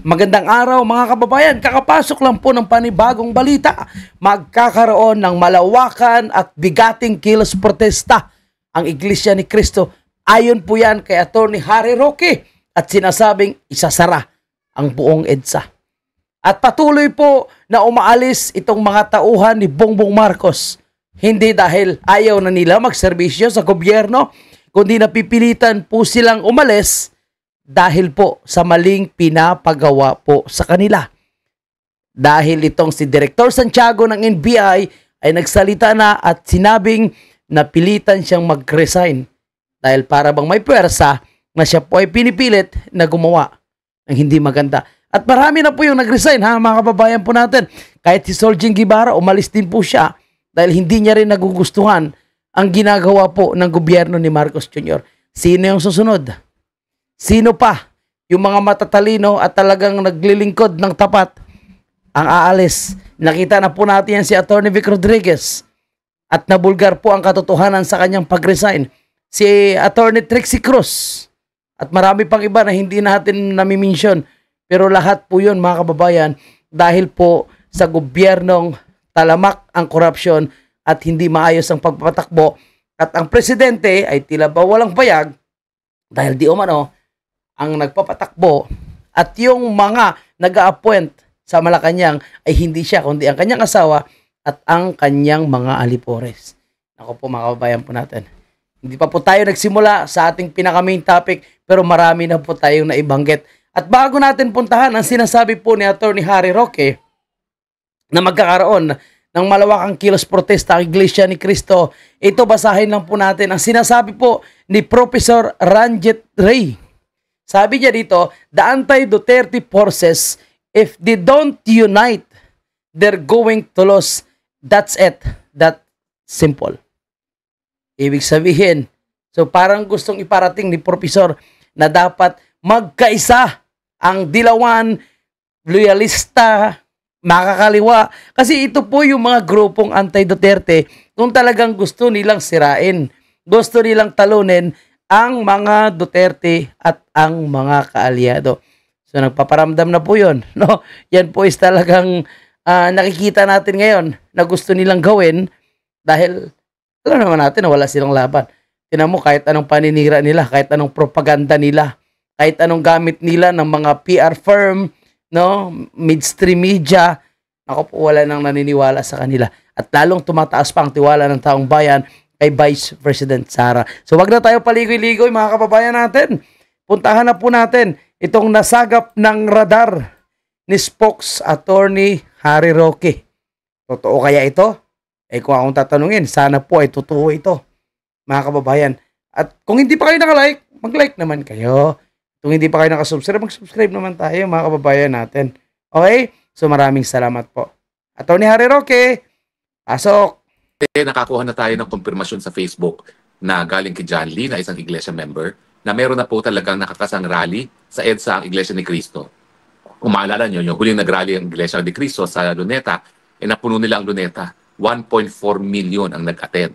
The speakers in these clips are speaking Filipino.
Magandang araw mga kababayan, kakapasok lang po ng panibagong balita. Magkakaroon ng malawakan at bigating kilos protesta ang Iglesia ni Cristo. Ayon po yan kay Atty. Harry Roque at sinasabing isasara ang buong EDSA. At patuloy po na umaalis itong mga tauhan ni Bongbong Marcos. Hindi dahil ayaw na nila magserbisyo sa gobyerno, kundi napipilitan po silang umalis dahil po sa maling pinapagawa po sa kanila. Dahil itong si Director Santiago ng NBI ay nagsalita na at sinabing napilitan siyang mag-resign dahil para bang may pwersa na siya po ay pinipilit na gumawa ng hindi maganda. At marami na po yung nag-resign mga kababayan po natin. Kahit si Soljen Guevara umalis din po siya dahil hindi niya rin nagugustuhan ang ginagawa po ng gobyerno ni Marcos Jr. Sino yung susunod? Sino pa yung mga matatalino at talagang naglilingkod ng tapat ang aalis? Nakita na po natin yan si Atty. Vic Rodriguez at nabulgar po ang katotohanan sa kanyang pag-resign. Si Atty. Trixie Cruz at marami pang iba na hindi natin nami-mention. Pero lahat po yun mga kababayan dahil po sa gobyernong talamak ang korupsyon at hindi maayos ang pagpapatakbo at ang presidente ay tila ba walang payag dahil di umano ang nagpapatakbo at yung mga nag-a-appoint sa Malacanang ay hindi siya kundi ang kanyang asawa at ang kanyang mga alipores. Ako po mga kababayan po natin. Hindi pa po tayo nagsimula sa ating pinaka-main topic pero marami na po tayong naibanggit. At bago natin puntahan ang sinasabi po ni Atty. Harry Roque na magkakaroon ng malawakang kilos protesta ang Iglesia ni Cristo, ito basahin lang po natin ang sinasabi po ni Professor Ranjit Ray. Sabi niya dito, the anti-Duterte forces, if they don't unite, they're going to lose. That's it. That simple. Ibig sabihin, so parang gustong iparating ni Professor na dapat magkaisa ang dilawan, loyalista, makakaliwa. Kasi ito po yung mga grupong anti-Duterte kung talagang gusto nilang sirain, gusto nilang talunin ang mga Duterte at ang mga kaalyado. So nagpaparamdam na po yun. No? Yan po is talagang nakikita natin ngayon na gusto nilang gawin dahil alam naman natin na wala silang laban. Tinan mo kahit anong paninira nila, kahit anong propaganda nila, kahit anong gamit nila ng mga PR firm, no, midstream media, ako po wala nang naniniwala sa kanila. At lalong tumataas pa ang tiwala ng taong bayan kay Vice President Sara. So wag na tayo paligoy-ligoy mga kababayan natin. Puntahan na po natin itong nasagap ng radar ni Spokes Attorney Harry Roque. Totoo kaya ito? Kung akong tatanungin, sana po ay totoo ito mga kababayan. At kung hindi pa kayo nakalike, mag-like naman kayo. Kung hindi pa kayo nakasubscribe, mag-subscribe naman tayo mga kababayan natin. Okay? So maraming salamat po. Attorney Harry Roque, pasok! Nakakuha na tayo ng kumpirmasyon sa Facebook na galing kay John Lee na isang Iglesia member na meron na po talagang nakakasang rally sa EDSA ang Iglesia ni Cristo. Kung maalala nyo, yung huling nag-rally ang Iglesia ni Cristo sa Luneta, napuno nila ang Luneta. 1.4 million ang nag-attend.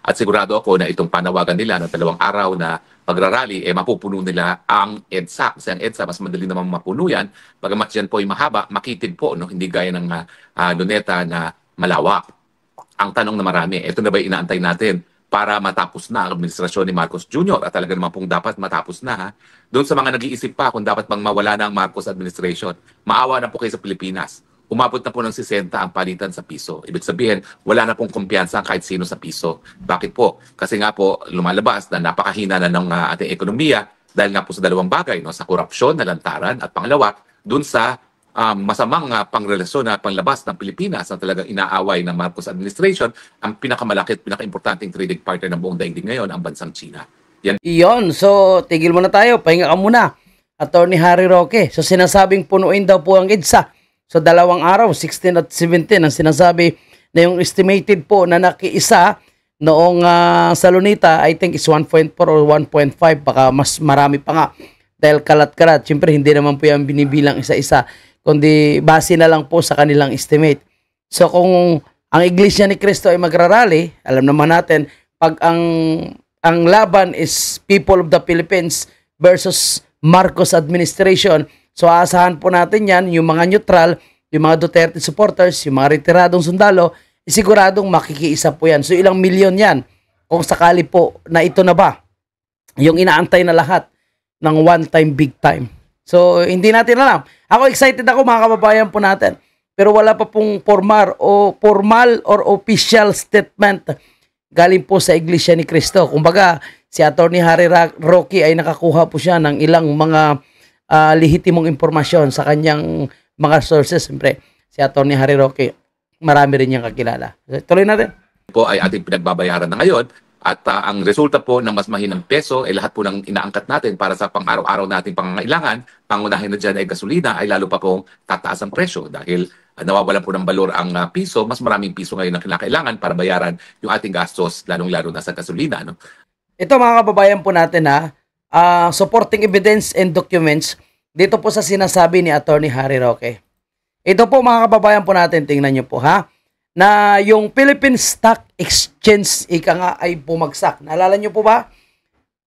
At sigurado ako na itong panawagan nila ng 2 araw na pagrarally, mapupuno nila ang EDSA. Kasi ang EDSA, mas madali naman mapuno yan. Bagamat yan po ay mahaba, makitid po, no? Hindi gaya ng Luneta na malawak. Ang tanong na marami, ito na ba inaantay natin para matapos na ang administrasyon ni Marcos Jr. At talaga naman pong dapat matapos na. Doon sa mga nag-iisip pa kung dapat bang mawala na ang Marcos administration, maawa na po kayo sa Pilipinas. Umabot na po ng 60 ang palitan sa piso. Ibig sabihin, wala na pong kumpiyansa kahit sino sa piso. Bakit po? Kasi nga po, lumalabas na napakahina na ng ating ekonomiya dahil nga po sa dalawang bagay, no? Sa korupsyon, nalantaran, at pangalawa, doon sa masamang pangrelasyon na panglabas ng Pilipinas na talagang inaaway ng Marcos administration, ang pinakamalaki at pinaka-importanting trading partner ng buong daigdig ngayon, ang bansang China. Yan. Iyon. So, tigil muna tayo. Pahinga ka muna. Attorney Harry Roque. So, sinasabing punuin daw po ang EDSA. So, 2 araw, 16 at 17, ang sinasabi na yung estimated po na nakiisa noong sa Luneta, I think is 1.4 or 1.5. Baka mas marami pa nga. Dahil kalat-kalat. Siyempre, hindi naman po yung binibilang isa-isa, kundi base na lang po sa kanilang estimate. So kung ang Iglesia ni Cristo ay magrarally, alam naman natin, pag ang laban is people of the Philippines versus Marcos administration, So aasahan po natin yan, yung mga neutral, yung mga Duterte supporters, yung mga retiradong sundalo, siguradong makikiisa po yan. So ilang milyon yan kung sakali po na ito na ba yung inaantay na lahat ng one time, big time. So hindi natin alam. Ako excited ako mga kababayan po natin. Pero wala pa pong formal or official statement galing po sa Iglesia ni Cristo. Kumbaga, si Atty. Harry Roque ay nakakuha po siya ng ilang mga lehitimong impormasyon sa kanyang mga sources. Siyempre, si Atty. Harry Roque, marami rin niyang kakilala. Tuloy natin. Po ay ating pinagbabayaran na ngayon at ang resulta po ng mas mahinang peso ay lahat po ng inaangkat natin para sa pang-araw-araw nating pangangailangan. Pangunahin na dyan ay gasolina ay lalo pa pong tataas ang presyo dahil nawawalan po ng balor ang piso, mas maraming piso ngayon na kinakailangan para bayaran yung ating gastos, lalong-lalo na sa gasolina. No? Ito mga kababayan po natin supporting evidence and documents dito po sa sinasabi ni Atty. Harry Roque. Ito po mga kababayan po natin, tingnan nyo po na yung Philippine Stock Exchange ika nga ay bumagsak. Naalala nyo po ba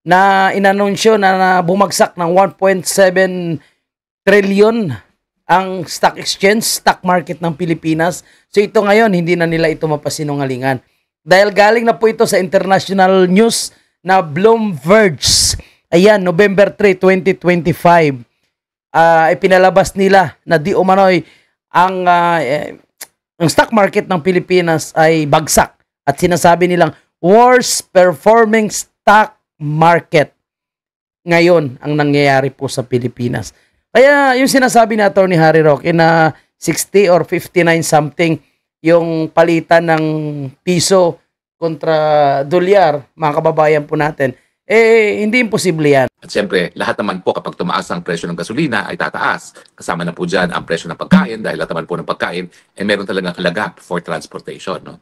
na inanunsyo na bumagsak ng 1.7 trillion ang stock exchange, stock market ng Pilipinas. So ito ngayon, hindi na nila ito mapasinungalingan. Dahil galing na po ito sa international news na Bloomberg. Ayan, November 3, 2025. Ipinalabas nila na di umano'y ang stock market ng Pilipinas ay bagsak. At sinasabi nilang worst performing stock market ngayon ang nangyayari po sa Pilipinas. Kaya yung sinasabi ni Atty. Harry Roque na 60 or 59 something yung palitan ng piso kontra dolyar, mga kababayan po natin, hindi imposible yan. At siyempre, lahat naman po kapag tumaas ang presyo ng gasolina ay tataas. Kasama na po dyan ang presyo ng pagkain dahil lahat naman po ng pagkain meron talagang halaga for transportation. No?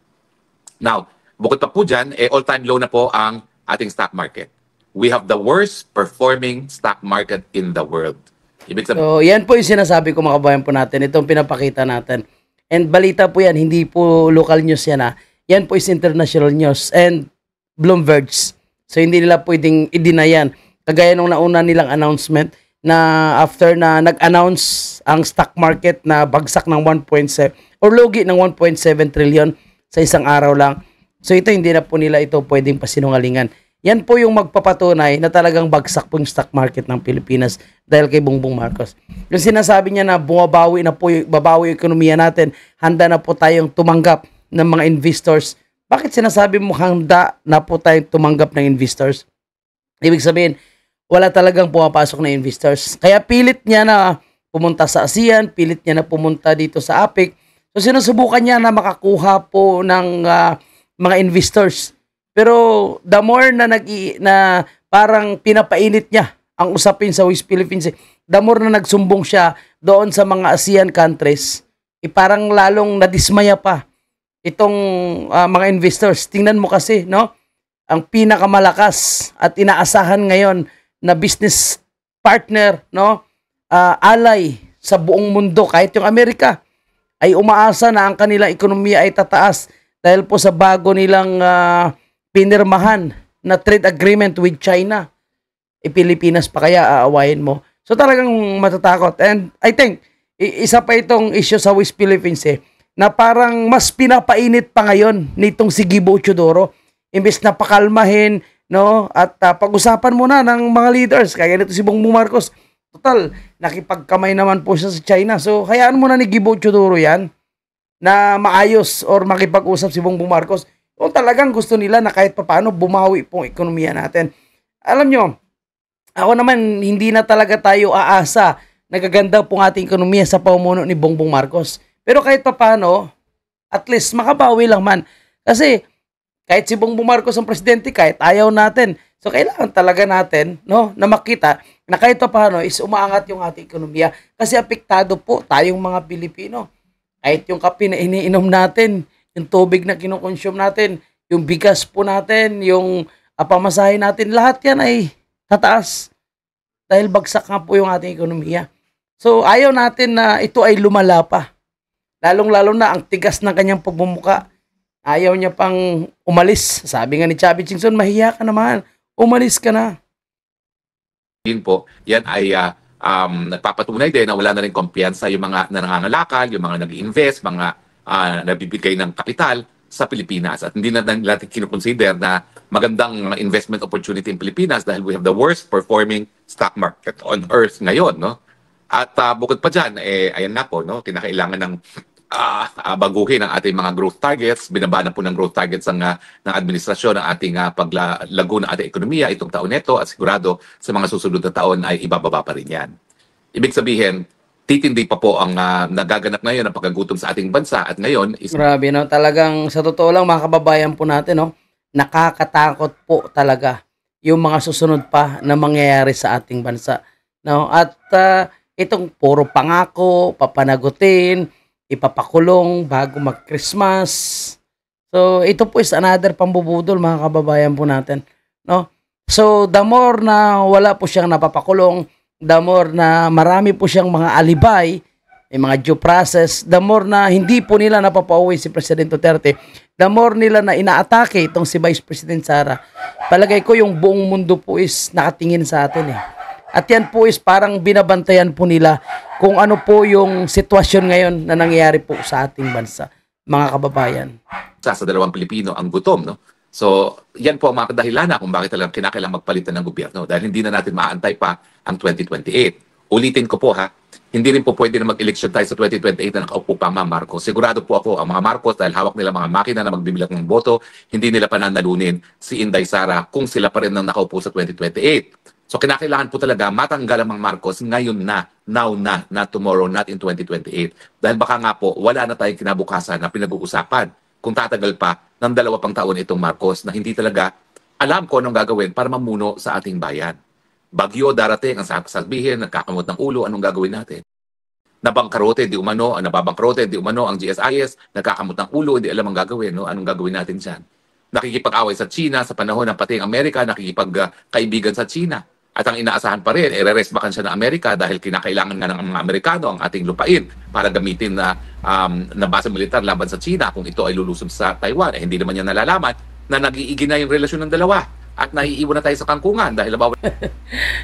Now, bukod pa po dyan, all-time low na po ang ating stock market. We have the worst performing stock market in the world. So, yan po yung sinasabi ko mga kabayan po natin. Itong pinapakita natin. And balita po yan, hindi po local news yan Yan po is international news and Bloomberg. So, hindi nila pwedeng i-deny yan. Kagaya nung nauna nilang announcement na after na nag-announce ang stock market na bagsak ng 1.7 or lugi ng 1.7 trillion sa isang araw lang. So, ito hindi na po nila ito pwedeng pasinungalingan. Yan po yung magpapatunay na talagang bagsak po yung stock market ng Pilipinas dahil kay Bongbong Marcos. Yung sinasabi niya na babawi yung ekonomiya natin, handa na po tayong tumanggap ng mga investors. Bakit sinasabi mo handa na po tayong tumanggap ng investors? Ibig sabihin, wala talagang pumapasok na investors. Kaya pilit niya na pumunta sa ASEAN, pilit niya na pumunta dito sa APEC. So sinusubukan niya na makakuha po ng mga investors. Pero the more na parang pinapainit niya ang usapin sa West Philippines, the more na nagsumbong siya doon sa mga ASEAN countries, parang lalong nadismaya pa itong mga investors. Tingnan mo kasi, no? Ang pinakamalakas at inaasahan ngayon na business partner, no? Alay sa buong mundo, kahit yung Amerika, ay umaasa na ang kanilang ekonomiya ay tataas dahil po sa bago nilang pinirmahan na trade agreement with China. Pilipinas pa kaya aawayin mo. So talagang matatakot. And I think, isa pa itong issue sa West Philippines na parang mas pinapainit pa ngayon nitong si Gibo Teodoro. Imbes na pakalmahin, no? At pag-usapan muna ng mga leaders. Kaya nito si Bongbong Marcos. Total, nakipagkamay naman po siya sa China. So hayaan muna ni Gibo Teodoro yan na maayos or makipag-usap si Bongbong Marcos. Kung talagang gusto nila na kahit papaano bumawi pong ekonomiya natin. Alam nyo, ako naman hindi na talaga tayo aasa na gaganda pong ating ekonomiya sa pamumuno ni Bongbong Marcos. Pero kahit papaano, at least makabawi lang man. Kasi kahit si Bongbong Marcos ang presidente, kahit ayaw natin. So kailangan talaga natin, no, na makita na kahit papaano is umaangat yung ating ekonomiya. Kasi apektado po tayong mga Pilipino. Kahit yung kape na iniinom natin, yung tubig na kinukonsume natin, yung bigas po natin, yung pamasahe natin, lahat yan ay tataas. Dahil bagsak nga po yung ating ekonomiya. So ayaw natin na ito ay lumala pa. Lalong-lalo na ang tigas ng kanyang pagmumuka. Ayaw niya pang umalis. Sabi nga ni Chubby Chingson, mahiya ka naman. Umalis ka na. Yun po, yan ay nagpapatunay din na wala na rin kumpiyansa yung mga nangangalakal, yung mga nag-invest, mga nabibigay ng kapital sa Pilipinas. At hindi na natin kinukonsider na magandang investment opportunity in Pilipinas dahil we have the worst performing stock market on earth ngayon, no? At bukod pa dyan, ayan na po, no? Kinakailangan ng baguhin ang ating mga growth targets. Binaba na po ng growth targets ng administrasyon ang ating paglago ng ating ekonomiya itong taon nito at sigurado sa mga susunod na taon ay ibababa pa rin yan. Ibig sabihin, titindi pa po ang nagaganap ngayon ng pagkagutom sa ating bansa at ngayon is... Grabe, no? Talagang sa totoo lang mga kababayan po natin, no? Nakakatakot po talaga yung mga susunod pa na mangyayari sa ating bansa, no? At itong puro pangako, papanagutin, ipapakulong bago mag-Christmas. So, ito po is another pambubudol mga kababayan po natin, no? So, the more na wala po siyang napapakulong, the more na marami po siyang mga alibay, may mga due process, the more na hindi po nila napapauwi si President Duterte, the more nila na inaatake itong si Vice President Sara. Palagay ko yung buong mundo po is nakatingin sa atin eh. At yan po is parang binabantayan po nila kung ano po yung sitwasyon ngayon na nangyayari po sa ating bansa, mga kababayan. Sa dalawang Pilipino ang gutom, no? So, yan po ang mga kadahilan kung bakit talagang kinakailangan magpalitan ng gobyerno dahil hindi na natin maantay pa ang 2028. Ulitin ko po hindi rin po pwede na mag-eleksyon tayo sa 2028 na nakaupo pa ang mga Marcos. Sigurado po ako, ang mga Marcos, dahil hawak nila mga makina na magbibilang ng boto, hindi nila pananalunin si Inday Sara kung sila pa rin ang nakaupo sa 2028. So, kinakailangan po talaga matanggal ang mga Marcos ngayon na, now na, not tomorrow, not in 2028. Dahil baka nga po, wala na tayong kinabukasan na pinag-uusapan kung tatagal pa ng 2 pang taon itong Marcos na hindi talaga alam ko anong gagawin para mamuno sa ating bayan. Bagyo darating, ang sasabihin, nagkakamot ng ulo, anong gagawin natin? Nabangkarote, nababangkarote, di umano ang GSIS, nagkakamot ng ulo, hindi alam ang gagawin, no? Anong gagawin natin dyan? Nakikipag-away sa China sa panahon ng pati ang Amerika, nakikipag-kaibigan sa China. At ang inaasahan pa rin, re-resbakan siya ng Amerika dahil kinakailangan nga ng mga Amerikano ang ating lupain para gamitin na base militar laban sa China kung ito ay lulusob sa Taiwan. Hindi naman niya nalalaman na nag-iigi na yung relasyon ng dalawa at naiiwan na tayo sa kangkungan dahil bawal.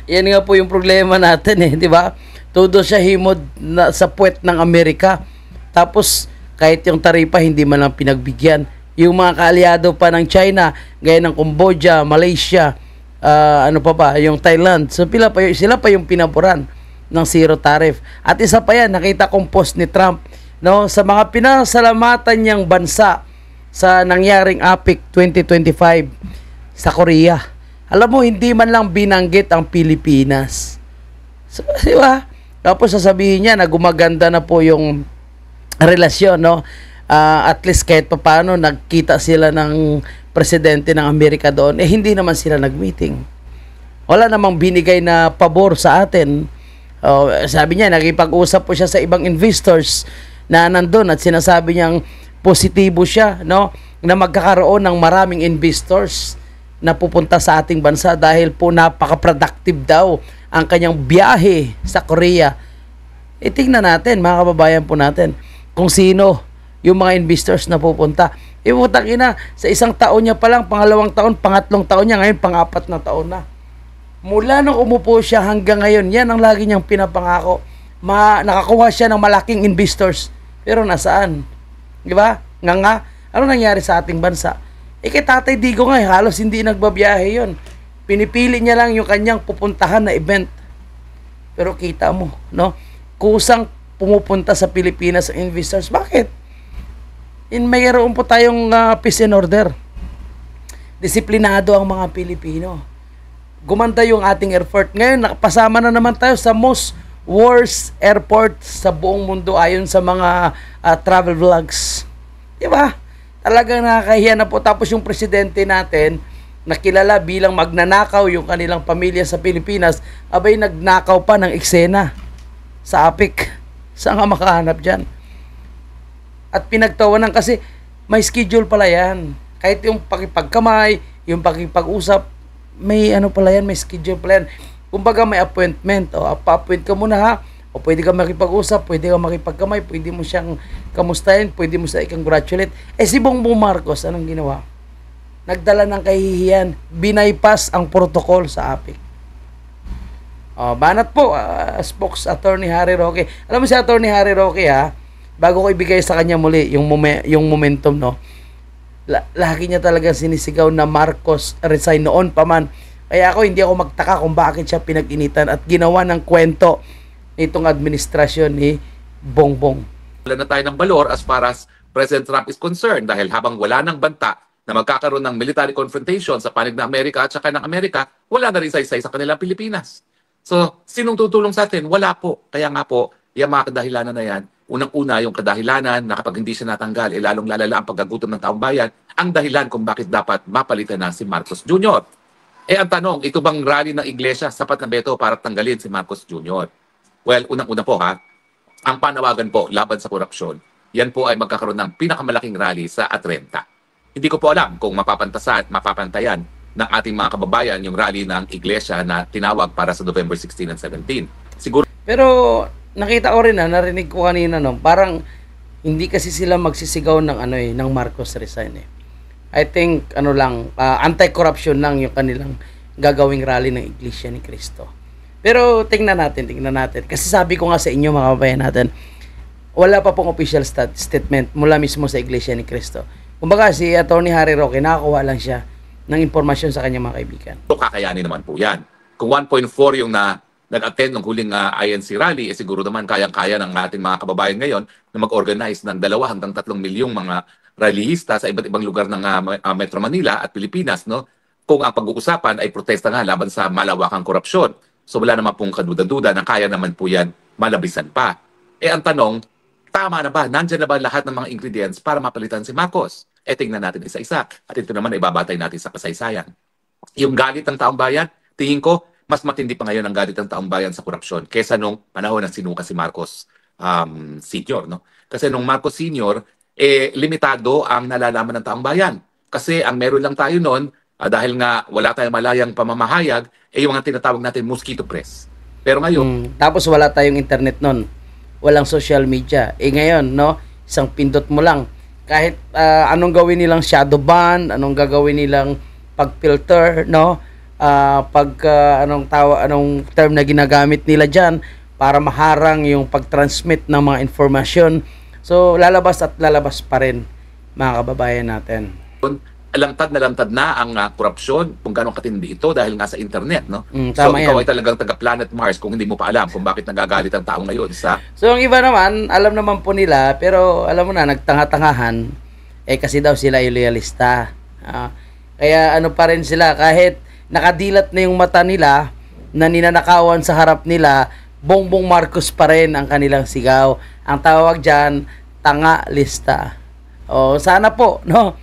Yan nga po yung problema natin di ba? Todo siya himod sa puwet ng Amerika. Tapos kahit yung taripa hindi man lang pinagbigyan. Yung mga kaalyado pa ng China, gaya ng Cambodia, Malaysia, yung Thailand. So sila pa yung pinaboran ng zero tariff. At isa pa yan, nakita kong post ni Trump, no, sa mga pinasalamatan niyang bansa sa nangyaring APEC 2025 sa Korea. Alam mo, hindi man lang binanggit ang Pilipinas. So, di ba? Tapos sasabihin niya na gumaganda na po yung relasyon, no? At least kahit paano nagkita sila ng presidente ng Amerika doon, hindi naman sila nag-meeting. Wala namang binigay na pabor sa atin. Sabi niya, nakipag-usap po siya sa ibang investors na nandun at sinasabi niyang positibo siya, no, na magkakaroon ng maraming investors na pupunta sa ating bansa dahil po napaka-productive daw ang kanyang biyahe sa Korea. Tingnan natin, mga kababayan po natin, kung sino yung mga investors na pupunta. Putang ina, sa isang taon niya pa lang, pangalawang taon, pangatlong taon niya, ngayon pang-4 na taon na. Mula nung umupo siya hanggang ngayon, yan ang lagi niyang pinapangako. Nakakuha siya ng malaking investors. Pero nasaan? Di ba? Nga, ano nangyari sa ating bansa? Kay Tatay Digo nga, halos hindi nagbabiyahe yon. Pinipili niya lang yung kanyang pupuntahan na event. Pero kita mo, no? Kusang pumupunta sa Pilipinas ang investors. Bakit? Mayroon po tayong peace and order. Disiplinado ang mga Pilipino. Gumanda yung ating airport. Ngayon, nakapasama na naman tayo sa most worst airport sa buong mundo ayon sa mga travel vlogs. Diba? Talagang nakakahiya na po. Tapos yung presidente natin, nakilala bilang magnanakaw yung kanilang pamilya sa Pilipinas, abay nagnakaw pa ng eksena sa APEC. Saan ka makahanap dyan? At pinagtawanan kasi may schedule pala yan. Kahit yung pakipagkamay, yung pakipag-usap, may pala yan, may schedule pala yan. Kumbaga may appointment. Pa-appoint ka muna ha. O pwede ka makipag-usap, pwede ka makipagkamay, pwede mo siyang kamustahin, pwede mo siya i-congratulate. Si Bongbong Marcos, anong ginawa? Nagdala ng kahihiyan, binaypas ang protocol sa APEC. Banat po, spokes attorney Harry Roque. Alam mo si attorney Harry Roque, ha, bago ko ibigay sa kanya muli yung momentum, no, lagi niya talaga sinisigaw na Marcos resign noon pa man. Kaya hindi ako magtaka kung bakit siya pinag-initan at ginawa ng kwento itong administrasyon ni Bongbong. Wala na tayo ng balor as far as President Trump is concerned dahil habang wala ng banta na magkakaroon ng military confrontation sa panig ng Amerika at saka ng Amerika, wala na rin saysay sa kanilang Pilipinas. So, sinong tutulong sa atin? Wala po. Kaya nga po, yung mga kadahilanan na yan, unang-una yung kadahilanan na kapag hindi siya natanggal, lalong lalala ang pagkagutom ng taong bayan, ang dahilan kung bakit dapat mapalitan na si Marcos Jr. Ang tanong, ito bang rally ng iglesia sapat na beto para tanggalin si Marcos Jr.? Well, unang-una po ang panawagan po laban sa korupsyon, yan po ay magkakaroon ng pinakamalaking rally sa Atlanta. Hindi ko po alam kung mapapantayan ng ating mga kababayan yung rally ng iglesia na tinawag para sa November 16 and 17. Siguro. Pero nakita ko rin narinig ko kanina, no, parang hindi kasi sila magsisigaw ng ng Marcos resign. I think anti-corruption lang yung kanilang gagawing rally ng Iglesia ni Cristo. Pero tingnan natin. Kasi sabi ko nga sa inyo mga kababayan natin, wala pa pong official statement mula mismo sa Iglesia ni Cristo. Kumbaga si Attorney Harry Roque, nakakuha lang siya ng impormasyon sa kanyang mga kaibigan. Kakayanin naman po yan. Kung 1.4 yung nag-attend ng huling INC rally, siguro naman kayang-kaya ng ating mga kababayan ngayon na mag-organize ng 2 hanggang 3 milyong mga rallyista sa iba't ibang lugar ng Metro Manila at Pilipinas, no? Kung ang pag-uusapan ay protesta nga laban sa malawakang korupsyon. So wala naman pong kaduda-duda na kaya naman po yan malabisan pa. Ang tanong, tama na ba? Nandyan na ba lahat ng mga ingredients para mapalitan si Marcos? Tingnan natin isa-isa. At ito naman ay babatay natin sa kasaysayan. Yung galit ng taong bayan, tingin ko, mas matindi pa ngayon ang galit ng taong bayan sa korupsyon kesa nung panahon ng sinuka si Marcos Sr. No? Kasi nung Marcos Sr., limitado ang nalalaman ng taong bayan. Kasi ang meron lang tayo noon, dahil nga wala tayong malayang pamamahayag, yung mga tinatawag natin mosquito press. Pero ngayon... Tapos wala tayong internet noon. Walang social media. Ngayon, no, isang pindot mo lang. Kahit anong gawin nilang shadow ban, anong gagawin nilang pag-filter, no? Anong term na ginagamit nila diyan para maharang yung pag-transmit ng mga informasyon. So, lalabas at lalabas pa rin, mga kababayan natin. Lamtad na ang korupsyon, kung gano'ng katindi ito dahil nga sa internet, no? So, Tama ikaw yan. ay talagang taga-planet Mars kung hindi mo pa alam kung bakit nagagalit ang tao ngayon sa... So, ang iba naman, alam naman po nila, pero alam mo na, nagtanga-tangahan, kasi daw sila ay loyalista. Kaya pa rin sila, kahit nakadilat na yung mata nila, na ninanakawan sa harap nila, Bongbong Marcos pa rin ang kanilang sigaw. Ang tawag dyan, tanga-lista. Sana po, no?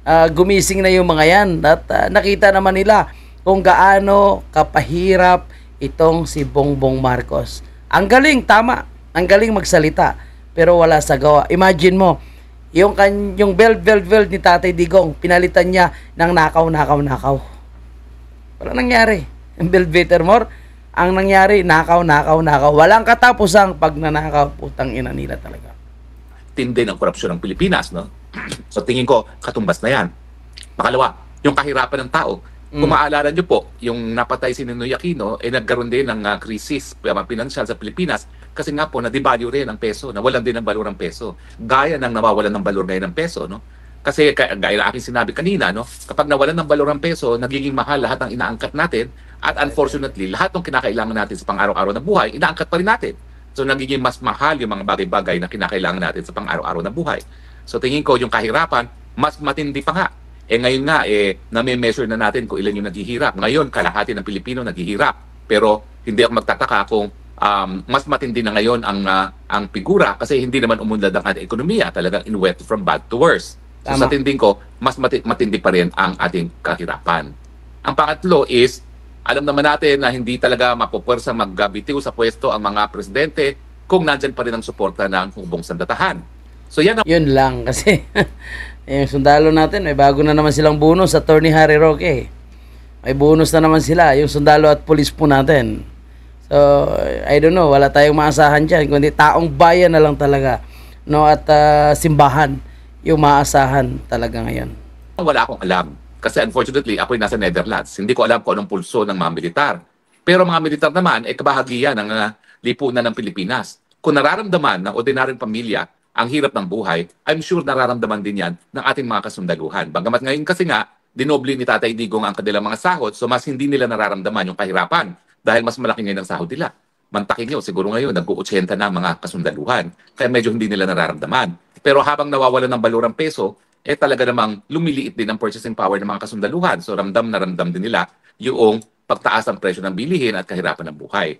Gumising na yung mga yan at nakita naman nila kung gaano kapahirap itong si Bongbong Marcos. Ang galing, tama. Ang galing magsalita pero wala sa gawa. Imagine mo, yung belt ni Tatay Digong, pinalitan niya ng nakaw. Wala nangyari. Yung Belvedere More, ang nangyari, nakaw. Walang katapusang pagnanakaw, putang ina nila talaga. Tindi ng korupsyon ng Pilipinas, no? So tingin ko, katumbas na yan. Makalawa, yung kahirapan ng tao. Kung maalala nyo po, yung napatay si Ninoy Aquino, nagkaroon din ng krisis pinansyal sa Pilipinas kasi nga po, na-devalue rin ang peso, nawalan din ng balor ng peso. Gaya ng nawawalan ng balor ngayon ng peso, no? Kasi gaya na aking sinabi kanina, no? Kapag nawalan ng balor ng peso, nagiging mahal lahat ng inaangkat natin at unfortunately, lahat ng kinakailangan natin sa pang-araw-araw na buhay, inaangkat pa rin natin. So nagiging mas mahal yung mga bagay-bagay na kinakailangan natin sa pang-araw-araw na buhay. So tingin ko yung kahirapan, mas matindi pa nga. Ngayon nga, nami-measure na natin kung ilan yung naghihirap. Ngayon, kalahati ng Pilipino naghihirap. Pero hindi ako magtataka kung mas matindi na ngayon ang figura kasi hindi naman umunlad ang ating ekonomiya. Talagang went from bad to worse. So sa tinding ko, mas matindi pa rin ang ating kahirapan. Ang pangatlo is, alam naman natin na hindi talaga mapupwersa magbitiw sa pwesto ang mga presidente kung nandyan pa rin ang suporta ng hubong sandatahan. So yan Yun lang kasi yung sundalo natin, may bago na naman silang bonus, Attorney Harry Roque. May bonus na naman sila, yung sundalo at pulis po natin. So, I don't know, wala tayong maasahan dyan, kundi taong bayan na lang talaga. No, at simbahan yung maasahan talaga ngayon. Wala akong alam. Kasi unfortunately, ako'y nasa Netherlands. Hindi ko alam kung anong pulso ng mga militar. Pero mga militar naman, kabahagian ng lipunan ng Pilipinas. Kung nararamdaman ng ordinaryong pamilya ang hirap ng buhay, I'm sure nararamdaman din yan ng ating mga kasundaluhan. Bagamat ngayon kasi nga, dinoble ni Tatay Digong ang kanilang mga sahod, so mas hindi nila nararamdaman yung kahirapan dahil mas malaki ngayon ang sahod nila. Mantakin nyo, siguro ngayon, nag-80 na ang mga kasundaluhan. Kaya medyo hindi nila nararamdaman. Pero habang nawawalan ng balor ang peso, talaga namang lumiliit din ang purchasing power ng mga kasundaluhan. So ramdam na ramdam din nila yung pagtaas ng presyo ng bilihin at kahirapan ng buhay.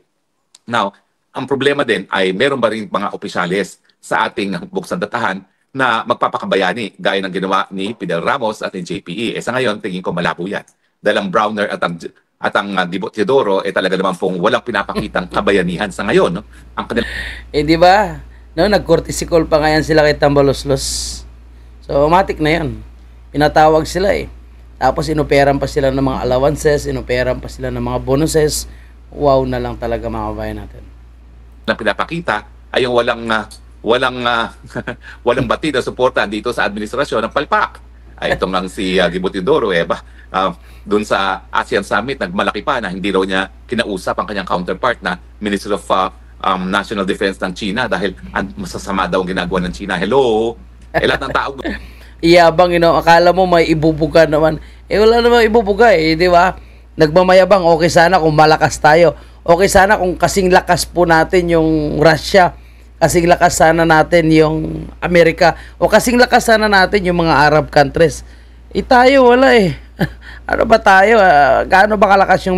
Now, ang problema din ay meron ba rin mga opisyales sa ating buksang datahan na magpapakabayani gaya ng ginawa ni Fidel Ramos at ni JPE. Sa ngayon, tingin ko malabo yan. Dahil ang Browner at ang Gibo Teodoro talaga naman pong walang pinapakitang kabayanihan sa ngayon. No? Di ba? No, nag-courtesy call pa ngayon sila kay Tambaloslos. So, matik na yan. Pinatawag sila Tapos, inoperan pa sila ng mga allowances, inoperan pa sila ng mga bonuses. Wow na lang talaga mga kabayan natin. Na pinapakita ay yung walang batid na suporta dito sa administrasyon ng palpak. Ay itong lang si Gibo Teodoro doon sa ASEAN Summit nagmalaki pa na hindi raw niya kinausap ang kanyang counterpart na Minister of National Defense ng China dahil masasama daw ang ginagawa ng China. Hello? Lahat ng tao iyabang, akala mo may ibubuga naman. Wala naman ibubuga di ba? Nagmamayabang, okay sana kung malakas tayo. Okay sana kung kasing lakas po natin yung Russia. Kasing lakas sana natin yung Amerika. O kasing lakas sana natin yung mga Arab countries. Tayo wala Ano ba tayo? Gaano ba kalakas yung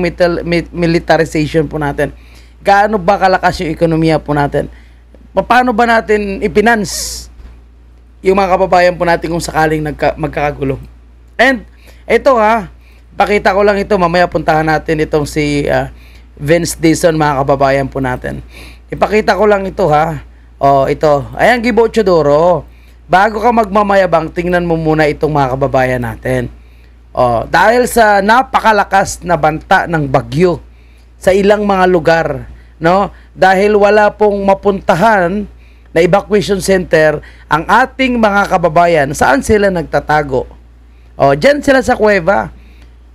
militarization po natin? Gaano ba kalakas yung ekonomiya po natin? Paano ba natin ipinance yung mga kababayan po natin kung sakaling magkakagulo? And ito pakita ko lang ito, mamaya puntahan natin itong si Vince Dizon, mga kababayan po natin. Ipakita ko lang ito ito. Ayan, Gibo Teodoro. Bago ka magmamayabang, tingnan mo muna itong mga kababayan natin. Dahil sa napakalakas na banta ng bagyo sa ilang mga lugar, no? Dahil wala pong mapuntahan na evacuation center ang ating mga kababayan, saan sila nagtatago? Diyan sila sa kuweba.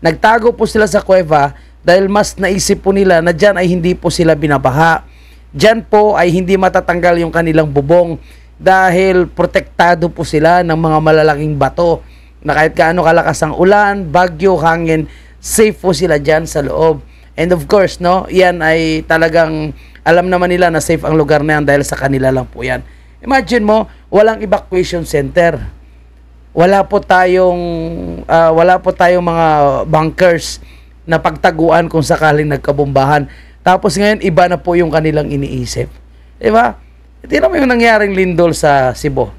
Nagtago po sila sa kuweba dahil mas naisip po nila na diyan ay hindi po sila binabaha. Diyan po ay hindi matatanggal yung kanilang bubong dahil protektado po sila ng mga malalaking bato na kahit gaano kalakas ang ulan, bagyo, hangin, safe po sila diyan sa loob. And of course, no, yan ay talagang alam naman nila na safe ang lugar na yan dahil sa kanila lang po yan. Imagine mo, walang evacuation center. Wala po tayong mga bunkers na pagtaguan kung sakaling nagkabombahan. Tapos ngayon, iba na po yung kanilang iniisip. Diba? Tingnan mo yung nangyaring lindol sa Cebu.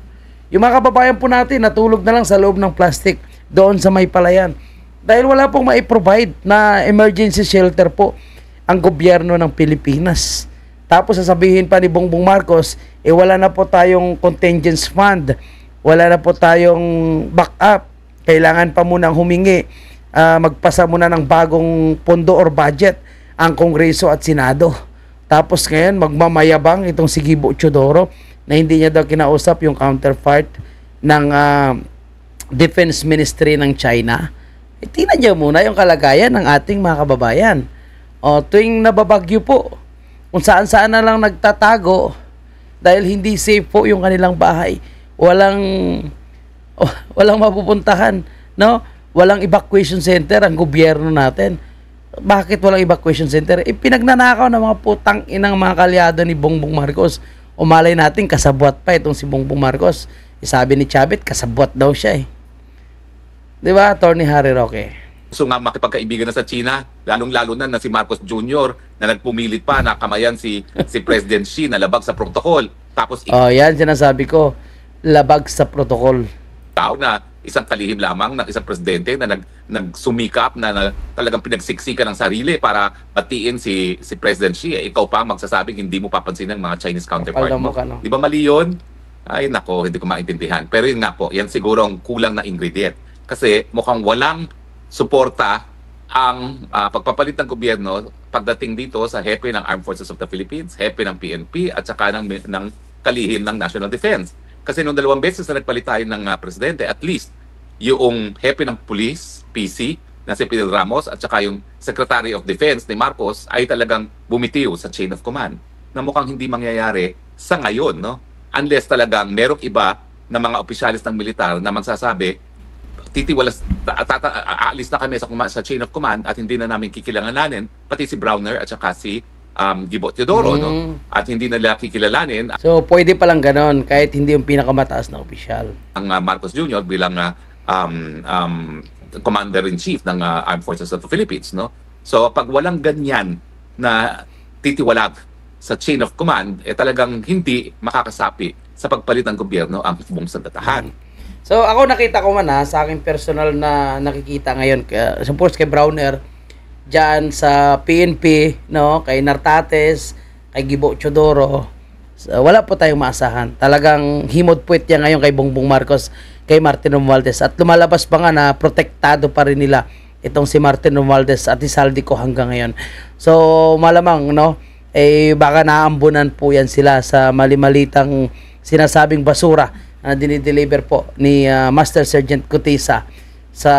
Yung mga kababayan po natin, natulog na lang sa loob ng plastic doon sa may palayan. Dahil wala pong mai-provide na emergency shelter po ang gobyerno ng Pilipinas. Tapos sasabihin pa ni Bongbong Marcos, wala na po tayong contingency fund, wala na po tayong backup, kailangan pa munang humingi, magpasa muna ng bagong pondo or budget ang Kongreso at Senado. Tapos ngayon, magmamayabang itong si Gibo Teodoro na hindi niya daw kinausap yung counterpart ng Defense Ministry ng China. Tingnan niyo muna yung kalagayan ng ating mga kababayan. Tuwing nababagyo po, kung saan-saan na lang nagtatago dahil hindi safe po yung kanilang bahay. Walang mapupuntahan, no? Walang evacuation center ang gobyerno natin. Bakit walang evacuation center? Pinagnanakaw ng mga putang inang mga kalyado ni Bongbong Marcos. Umalay natin, kasabwat pa itong si Bongbong Marcos. Sabi ni Chavit, kasabwat daw siya Di ba, Attorney Harry Roque? So nga makipagkaibigan na sa China, lalong-lalo na si Marcos Jr. na nagpumilit pa na kamayan si President Xi na labag sa protocol. Tapos yan sinasabi ko, labag sa protocol. Tao na isang kalihim lamang ng isang presidente na nagsumikap na talagang pinagsiksikan ng sarili para batiin si President Xi. Ikaw pa magsasabing hindi mo papansin ng mga Chinese counterpart mo. No? Di ba mali yun? Ay nako, hindi ko maintindihan. Pero yun nga po, yan siguro ang kulang na ingredient. Kasi mukhang walang suporta ang pagpapalit ng gobyerno pagdating dito sa hepe ng Armed Forces of the Philippines, hepe ng PNP at saka ng kalihim ng National Defense. Kasi nung 2 beses na nagpalit tayo ng presidente, at least yung hepe ng police, PC, na si Fidel Ramos at saka yung Secretary of Defense ni Marcos ay talagang bumitiw sa chain of command na mukhang hindi mangyayari sa ngayon, no? Unless talagang merong iba na mga opisyalis ng militar na magsasabi, aalis na kami sa chain of command at hindi na namin kikilanganin, pati si Browner at saka si Gibo Teodoro, no? At hindi nila kikilalanin So, pwede palang ganon kahit hindi yung pinakamataas na opisyal. ang Marcos Jr. bilang Commander-in-Chief ng Armed Forces of the Philippines, no? So, pag walang ganyan na titiwalag sa chain of command, talagang hindi makakasapi sa pagpalit ng gobyerno ang hukbong sandatahan. So, ako nakita ko man sa aking personal na nakikita ngayon, suppose kay Browner, dyan sa PNP, no, kay Nartates, kay Gibo Teodoro, wala po tayong maasahan. Talagang himod-puwit yan ngayon kay Bongbong Marcos, kay Martin Romualdez. At lumalabas pa nga na protektado pa rin nila itong si Martin Romualdez at Isaldi ko hanggang ngayon. So, malamang, no, baka naambunan po yan sila sa mali-malitang sinasabing basura na dinideliver po ni Master Sergeant Cutisa sa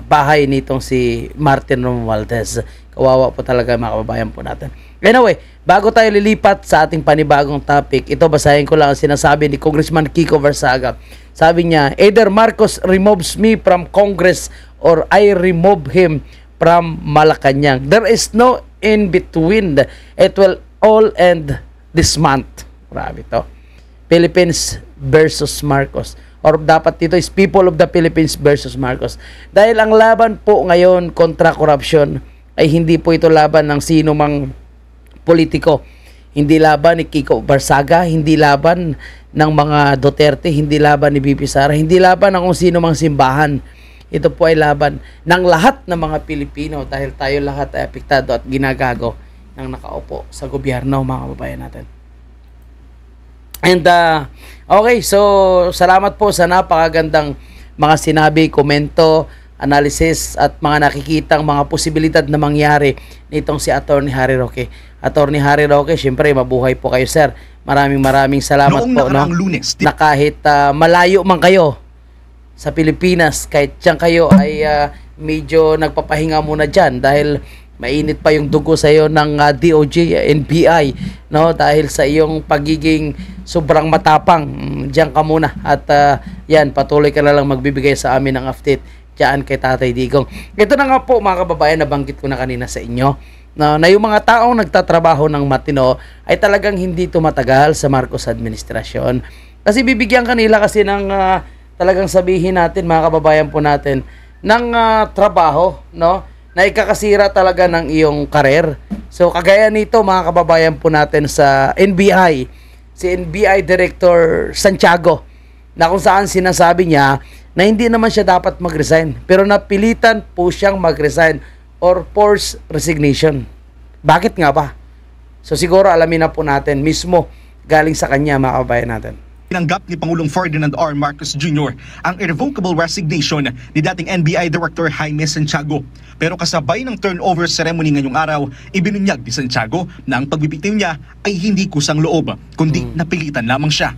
bahay nitong si Martin Romualdez. Kawawa po talaga mga kababayan po natin. Anyway, bago tayo lilipat sa ating panibagong topic, ito basahin ko lang ang sinasabi ni Congressman Kiko Barsaga. Sabi niya, either Marcos removes me from Congress or I remove him from Malacanang. There is no in between. It will all end this month. Grabe to. Philippines versus Marcos. Or dapat dito is people of the Philippines versus Marcos. Dahil ang laban po ngayon kontra korupsyon ay hindi po ito laban ng sino mang politiko. Hindi laban ni Kiko Barsaga, hindi laban ng mga Duterte, hindi laban ni BP Sara, hindi laban ng kung sino mang simbahan. Ito po ay laban ng lahat ng mga Pilipino dahil tayo lahat ay apektado at ginagago ng nakaupo sa gobyerno, mga kababayan natin. And okay, so salamat po sa napakagandang mga sinabi, komento, analysis at mga nakikitang mga posibilidad na mangyari nitong si Attorney Harry Roque. Attorney Harry Roque, syempre mabuhay po kayo, sir. Maraming salamat po, no? Lunes, Na kahit malayo man kayo sa Pilipinas, kahit diyan kayo ay medyo nagpapahinga muna diyan dahil mainit pa yung dugo sa iyo ng DOJ, NBI, no? Dahil sa iyong pagiging sobrang matapang. Diyan ka muna at yan, patuloy ka na lang magbibigay sa amin ng update diyan kay Tatay Digong. Ito na nga po mga kababayan, nabanggit ko na kanina sa inyo na yung mga taong nagtatrabaho ng matino ay talagang hindi tumatagal sa Marcos administrasyon. Kasi bibigyan kanila kasi ng talagang sabihin natin mga kababayan po natin ng trabaho, no? Na ikakasira talaga ng iyong karir. So, kagaya nito mga kababayan po natin sa NBI, si NBI Director Santiago, na kung saan sinasabi niya na hindi naman siya dapat mag-resign, pero napilitan po siyang mag-resign or forced resignation. Bakit nga ba? So, siguro alamin na po natin mismo galing sa kanya mga kababayan natin. Tinanggap ni Pangulong Ferdinand R. Marcos Jr. ang irrevocable resignation ni dating NBI Director Jaime Santiago. Pero kasabay ng turnover ceremony ngayong araw, ibinunyag ni Santiago na ang pagbibitiw niya ay hindi kusang loob, kundi napilitan lamang siya.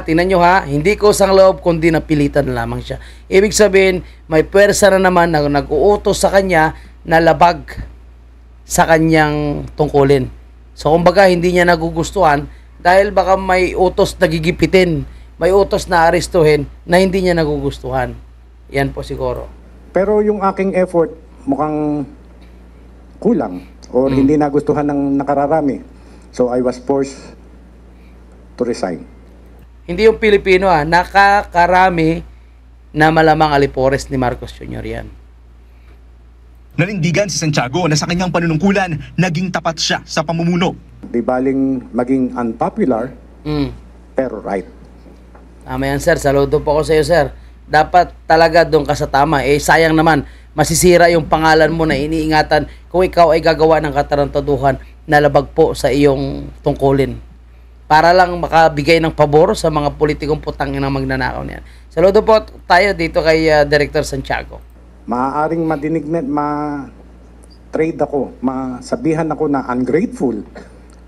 Tingnan nyo hindi kusang loob kundi napilitan lamang siya. Ibig sabihin, may pwersa na naman na nag-uutos sa kanya na labag sa kanyang tungkulin. So kumbaga hindi niya nagugustuhan dahil baka may utos na gigipitin, may utos na arestuhin na hindi niya nagugustuhan. Yan po siguro. Pero yung aking effort mukhang kulang or hindi nagustuhan ng nakararami. So I was forced to resign. Hindi yung Pilipino nakakarami na malamang alipores ni Marcos Jr. yan. Nanindigan si Santiago na sa kanyang panunungkulan, naging tapat siya sa pamumuno. Di baling maging unpopular, pero right. Tama yan, sir. Saludo po ako sa iyo, sir. Dapat talaga doon ka sa tama. Sayang naman, masisira yung pangalan mo na iniingatan kung ikaw ay gagawa ng katarantaduhan na labag po sa iyong tungkulin. Para lang makabigay ng pabor sa mga politikong putang na magnanakaw niyan. Saludo po tayo dito kay Director Santiago. Maaaring madinig na, ma-trade ako, masabihan ako na ungrateful,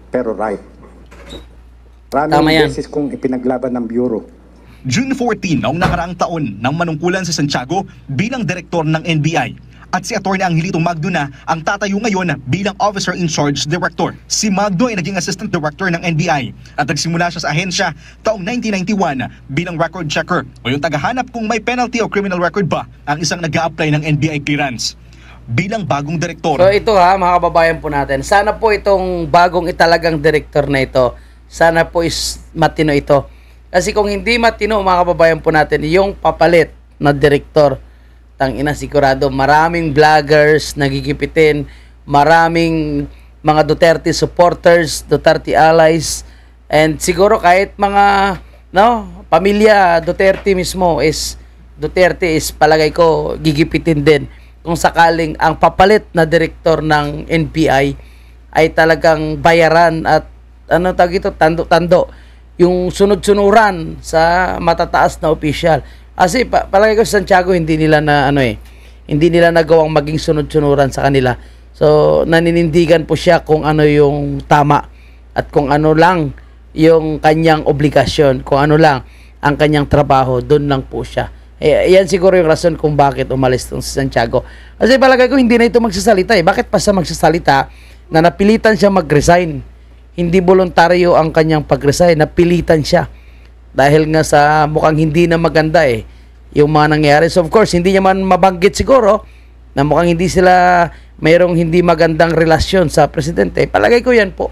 pero right. Maraming beses kong ipinaglaban ng Bureau. June 14 noong nakaraang taon nang manungkulan sa Santiago bilang direktor ng NBI. At si Atty. Angelito Magdo na ang tatayo ngayon bilang Officer in Charge Director. Si Magdo ay naging Assistant Director ng NBI at nagsimula siya sa ahensya taong 1991 bilang record checker o yung tagahanap kung may penalty o criminal record ba ang isang nag-a-apply ng NBI clearance. Bilang bagong direktor. So ito ha, mga kababayan po natin, sana po itong bagong italagang direktor na ito, sana po is matino ito. Kasi kung hindi matino, mga kababayan po natin, yung papalit na direktor, tangina sigurado, maraming vloggers nagigipitin, maraming mga Duterte supporters, Duterte allies, and siguro kahit mga pamilya Duterte mismo Duterte is palagay ko gigipitin din kung sakaling ang papalit na direktor ng NBI ay talagang bayaran at tando-tando yung sunod-sunuran sa matataas na opisyal. Kasi palagay ko sa Santiago hindi nila nagawang maging sunod-sunuran sa kanila. So naninindigan po siya kung ano yung tama at kung ano lang yung kanyang obligasyon, kung ano lang ang kanyang trabaho, doon lang po siya. Yan siguro yung rason kung bakit umalis itong si Santiago. Kasi palagay ko hindi na ito magsasalita Bakit pa siya magsasalita na napilitan siya mag-resign? Hindi voluntaryo ang kanyang pag-resign, napilitan siya. Dahil nga sa mukhang hindi na maganda yung mga nangyari. So of course, hindi niya man mabanggit siguro na mukhang hindi sila mayroong hindi magandang relasyon sa presidente. Palagay ko yan po.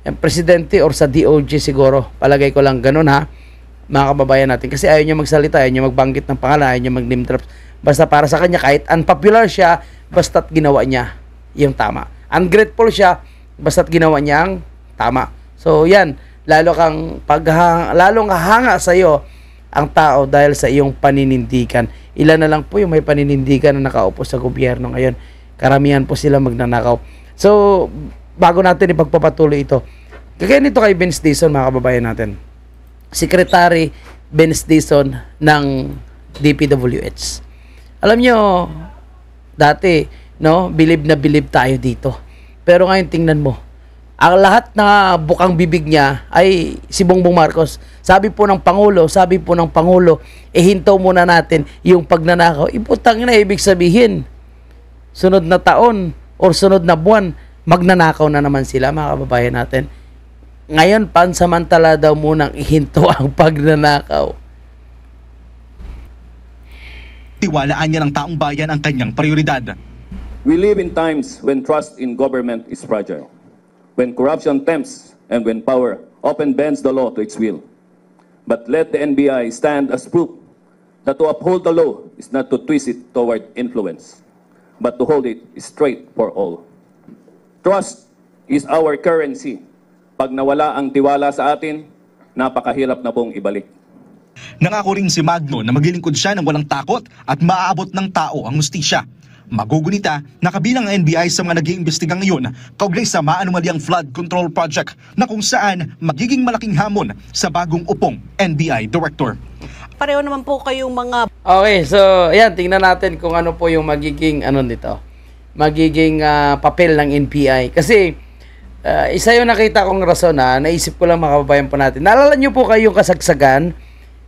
Yung presidente or sa DOJ siguro. Palagay ko lang ganun ha. Mga kababayan natin. Kasi ayaw niya magsalita, ayaw niya magbanggit ng pangalan, ayaw niya mag-name drops. Basta para sa kanya, kahit unpopular siya, basta't ginawa niya yung tama. Ungrateful siya, basta't ginawa niya ang tama. So yan, lalong hahanga sa iyo ang tao dahil sa iyong paninindigan. Ilan na lang po yung may paninindigan na nakaupo sa gobyerno ngayon. Karamihan po sila magnanakaw. So, bago natin ipagpapatuloy ito, kagaya nito kay Vince Dizon, mga kababayan natin. Secretary Vince Dizon ng DPWH. Alam nyo, dati, bilib na bilib tayo dito. Pero ngayon tingnan mo, ang lahat na bukang bibig niya ay si Bongbong Marcos. Sabi po ng Pangulo, hintaw muna natin yung pagnanakaw. Iputang na ibig sabihin, sunod na taon or sunod na buwan, magnanakaw na naman sila, mga kababayan natin. Ngayon, pansamantala daw munang ihinto ang pagnanakaw. Tiwalaan niya ng taong bayan ang kanyang prioridad. We live in times when trust in government is fragile, when corruption tempts, and when power often bends the law to its will. But let the NBI stand as proof that to uphold the law is not to twist it toward influence, but to hold it straight for all. Trust is our currency. Pag nawala ang tiwala sa atin, napakahirap na pong ibalik. Nangako rin si Magno na maglilingkod siya ng walang takot at maaabot ng tao ang hustisya. Magugunita na kabilang ang NBI sa mga nag-iimbestiga ngayon kaugnay sa maanumalyang flood control project na kung saan magiging malaking hamon sa bagong upong NBI Director. Pareho naman po kayong mga... Okay, so ayan, tingnan natin kung ano po yung magiging papel ng NBI. Kasi isa yung nakita kong rason naisip ko lang mga kababayan po natin. Naalala nyo po kayong kasagsagan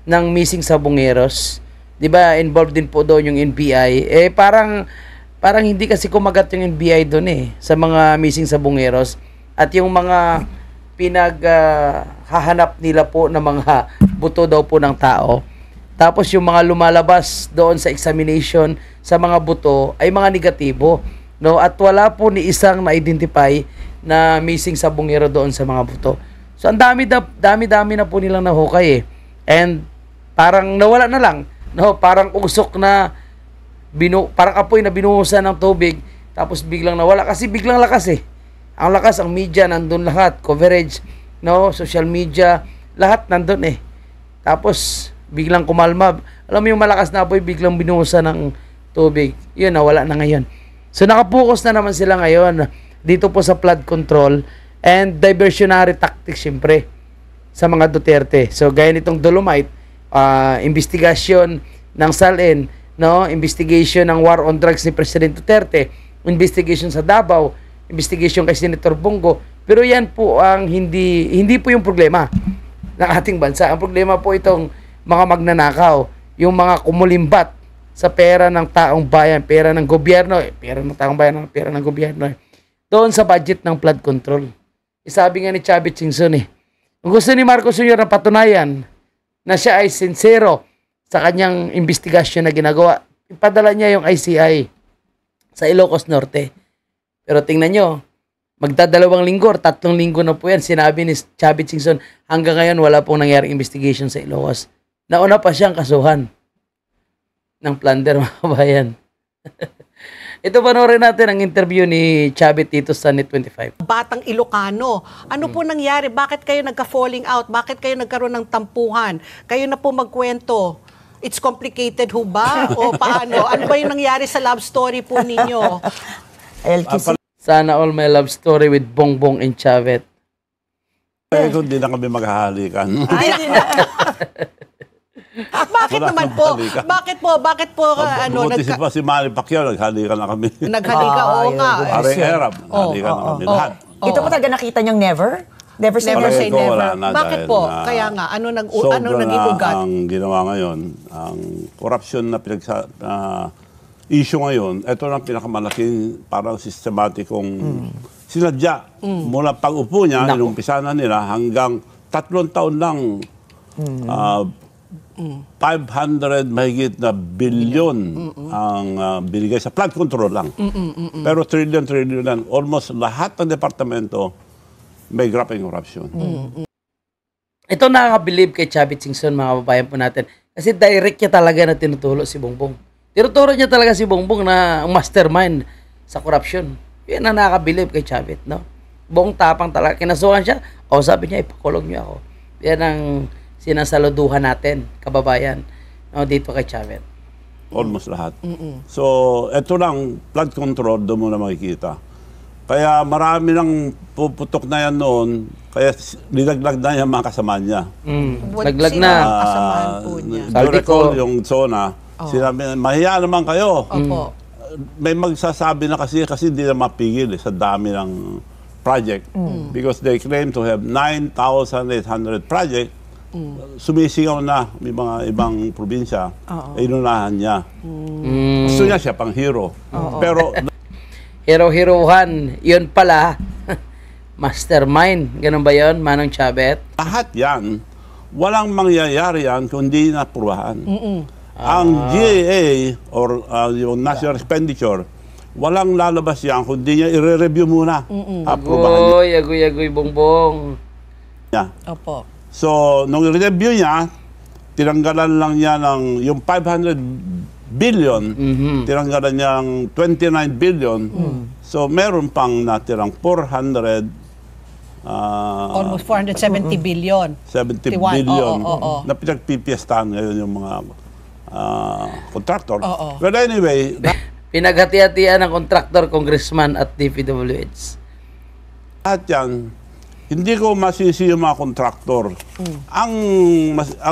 ng missing sabongeros? 'Di ba? Involved din po doon yung NBI. Parang hindi kasi kumagat yung NBI doon sa mga missing sabongeros at yung mga hahanap nila po ng mga buto daw po ng tao. Tapos yung mga lumalabas doon sa examination sa mga buto ay mga negatibo, at wala po ni isang na-identify na missing sabongero doon sa mga buto. So ang dami na po nilang nahukay and parang nawala na lang, parang usok na parang apoy na binuhusan ng tubig tapos biglang nawala kasi biglang lakas ang lakas, ang media nandun lahat, coverage, social media, lahat nandun tapos biglang kumalma. Alam mo yung malakas na apoy biglang binuhusan ng tubig, yun nawala na ngayon. So nakapokus na naman sila ngayon dito po sa flood control and diversionary tactics syempre sa mga Duterte. So gaya nitong Dolomite, investigasyon ng SALN, investigation ng war on drugs ni President Duterte, investigation sa Davao, investigation kay Senator Bongo. Pero yan po ang hindi po yung problema ng ating bansa. Ang problema po itong mga magnanakaw, yung mga kumulimbat sa pera ng taong bayan, pera ng gobyerno, pera ng taong bayan, pera ng gobyerno, doon sa budget ng flood control. Sabi nga ni Chavit Singson kung gusto ni Marcos Jr. na patunayan na siya ay sincero sa kanyang investigasyon na ginagawa, ipadala niya yung ICI sa Ilocos Norte. Pero tingnan nyo, magdadalawang linggo or 3 linggo na po yan. Sinabi ni Chavit Singson, hanggang ngayon wala pong nangyaring investigation sa Ilocos. Nauna pa siyang kasuhan ng plunder, mga kabayan. Ito, panoorin natin ang interview ni Chavit dito sa Net25. Batang Ilocano. Ano po nangyari? Bakit kayo nagka-falling out? Bakit kayo nagkaroon ng tampuhan? Kayo na po magkwento. It's complicated ho ba? O paano? Ano ba yung nangyari sa love story po ninyo? Sana all my love story with Bongbong and Chavit. Kung hindi na kami maghahalikan. Bakit Wala naman nang po? halikan. Bakit po, Buti pa si Manny Pacquiao, naghalikan na kami. naghalika? Oo nga. Parang erap, naghalikan na kami lahat. Ito po talaga nakita niyang never? Never say Never never. say Pareho, never. wala na Bakit dahil po? na Kaya nga, ano sobra naging na ugat? ang ginawa ngayon, ang corruption na issue ngayon, ito ang pinakamalaking parang sistematikong sinadya. Mula pag-upo niya, inumpisa na nila hanggang 3 taon lang 500 mahigit na bilyon ang binigay sa flood control lang. Pero trillion lang. Almost lahat ng departamento may grappling corruption. Ito nakakabilib kay Chavit Singson, mga kababayan po natin. Kasi direct niya talaga na tinutulo si Bongbong. Tinuturo niya talaga si Bongbong na ang mastermind sa corruption. Yan ang nakakabilib kay Chavit, no? Buong tapang talaga. Kinasuhan siya, sabi niya, ipakulong niyo ako. Yan ang sinasaluduhan natin, kababayan, no, dito kay Chavit. Almost lahat. So, ito lang, flood control, doon mo na makikita. Kaya marami nang puputok na yan noon, kaya nilaglag na yung mga kasama niya. Naglag Sino na. ang kasamahan po niya? You recall yung zona, sinabi, mahiya naman kayo. Opo. May magsasabi na kasi hindi na mapigil sa dami ng project. Because they claim to have 9,800 project. Sumisigaw na may mga ibang probinsya, inunahan niya. Gusto niya siya pang hero. Pero Hero-herohan, yun pala, mastermind. Ganun ba yun, Manong Chavit? lahat yan, walang mangyayari yan kung hindi naprubahan. Ang GAA or yung National Expenditure, walang lalabas yan kung hindi niya i-review muna. Aprubahan Agoy, Bongbong. niya. Opo. So, nung i-review niya, tinanggalan lang niya ng yung 500 billion, tinanggalan niya ng 29 billion. So, meron pang natirang 400 Almost 470 billion. 70 Tiwan, billion oo. na pinagpipiestahan ngayon yung mga contractor. Oo. But anyway, Pinaghati-hatian ng kontraktor, congressman at DPWH. lahat yan, hindi ko masisi yung mga kontraktor. Ang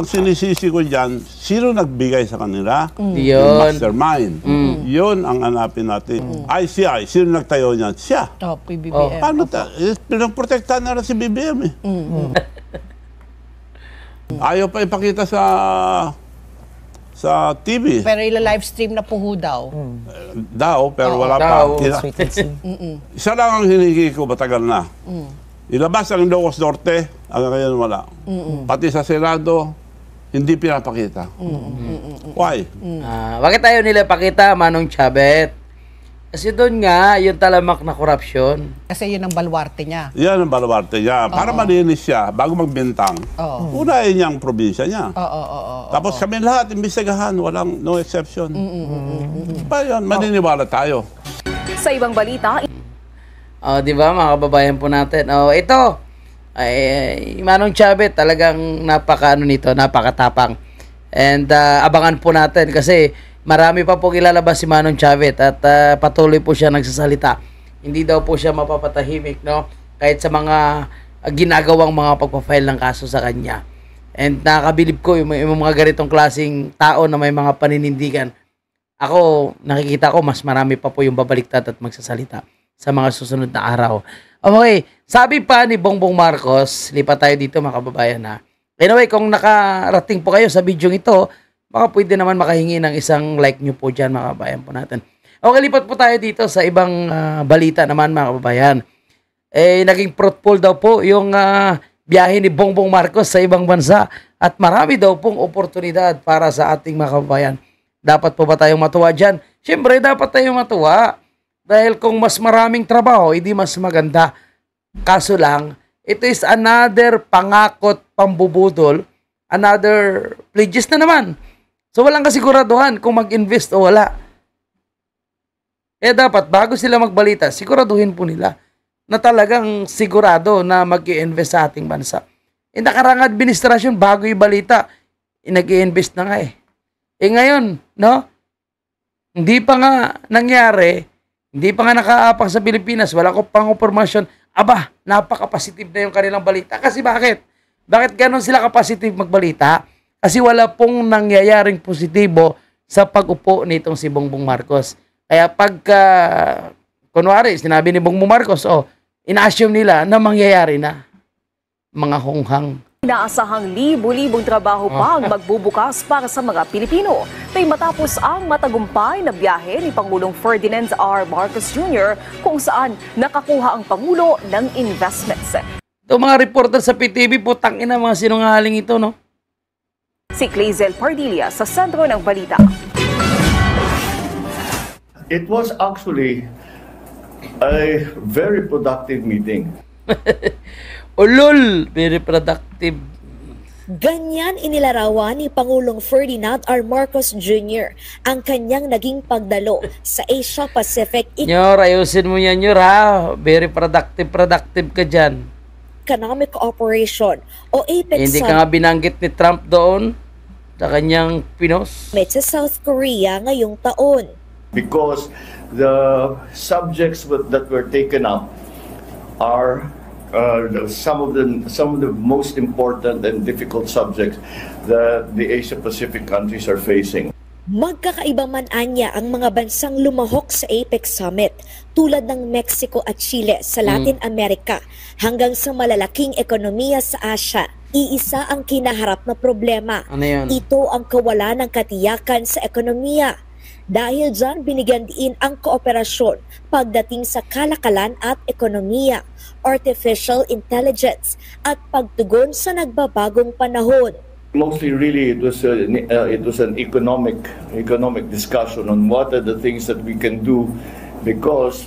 sinisisi ko dyan, sino nagbigay sa kanila? Yung Yun. mastermind. Yun ang hanapin natin. ICI, sino nagtayo niyan? Siya. PBBM. Paano pinagprotektahan na rin si BBM eh. Ayaw pa ipakita sa TV. Pero ila-live stream na po ho daw. Pero wala Daw. pa. Sweet and see. Isa lang ang hiningi ko, matagal na. Ilabas ang Ilocos Norte, hanggang ngayon wala. Pati sa Senado, hindi pinapakita. Why? Bakit tayo nila pakita, Manong Chavit? Kasi doon nga, yung talamak na korupsyon. Kasi yun ang baluarte niya. Yan ang baluarte niya. Para malinis siya, bago magbintang, unahin niya ang probinsya niya. Tapos kami lahat, imbestigahan, walang no exception. Pa yan, maniniwala tayo. Sa ibang balita, Di ba, mga kababayan po natin? Ito, ay, Manong Chavit, talagang napakatapang. And abangan po natin kasi marami pa pong ilalabas si Manong Chavit at patuloy po siya nagsasalita. Hindi daw po siya mapapatahimik, no? Kahit sa mga ginagawang mga pagpa-file ng kaso sa kanya. And nakakabilib ko yung mga ganitong klaseng tao na may mga paninindigan. Ako, nakikita ko, mas marami pa po yung babaliktad at magsasalita sa mga susunod na araw. Okay, sabi pa ni Bongbong Marcos, lipat tayo dito mga kababayan ha. Anyway, kung nakarating po kayo sa video ito, baka pwede naman makahingi ng isang like nyo po dyan, mga kababayan po natin. Okay, lipat po tayo dito sa ibang balita naman, mga kababayan. Naging fruitful daw po yung biyahe ni Bongbong Marcos sa ibang bansa at marami daw pong oportunidad para sa ating mga kababayan. Dapat po ba tayong matuwa dyan? Siyempre, dapat tayong matuwa dahil kung mas maraming trabaho, hindi mas maganda. Kaso lang, ito is another pangakot, pambubudol, another pledges na naman. So walang kasiguraduhan kung mag-invest o wala. Dapat bago sila magbalita, siguraduhin po nila na talagang sigurado na mag-i-invest sa ating bansa. Nakarang administrasyon bago ibalita, nag-i-invest na nga ngayon, no? Hindi pa nga nangyari, hindi pa nga nakaapak sa Pilipinas, wala ko pang impormasyon. Aba, napaka-positive na yung kanilang balita. Kasi bakit? Bakit ganon sila ka-positive magbalita? Kasi wala pong nangyayaring positibo sa pag-upo nitong si Bongbong Marcos. Kaya pagka, kunwari, sinabi ni Bongbong Marcos, ina-assume nila na mangyayari na. Mga honghang. Inaasahang libo-libong trabaho pa ang magbubukas para sa mga Pilipino. May matapos ang matagumpay na biyahe ni Pangulong Ferdinand R. Marcos Jr. kung saan nakakuha ang Pangulo ng investments. Ito mga reporter sa PTV po, tangina mga sinungaling ito, no? Si Clazel Pardilla sa sentro ng balita. It was actually a very productive meeting. Ulol, very productive. Ganyan inilarawan ni Pangulong Ferdinand R. Marcos Jr. ang kanyang naging pagdalo sa Asia-Pacific Nyor, ayusin mo yan, Nyor, ha? Very productive ka dyan. Economic Cooperation o APEC Hindi ka nga binanggit ni Trump doon sa kanyang Pinos. Summit sa South Korea ngayong taon. Because the subjects that were taken up are some of the most important and difficult subjects that the Asia-Pacific countries are facing. Magkakaiba man anya ang mga bansang lumahok sa APEC Summit tulad ng Mexico at Chile sa Latin America hanggang sa malalaking ekonomiya sa Asia. Iisa ang kinaharap na problema. Ano yun? Ito ang kawalan ng katiyakan sa ekonomiya. Dahil dyan, binigyan din ang kooperasyon pagdating sa kalakalan at ekonomiya, artificial intelligence at pagtugon sa nagbabagong panahon. Mostly really it was an economic discussion on what are the things that we can do, because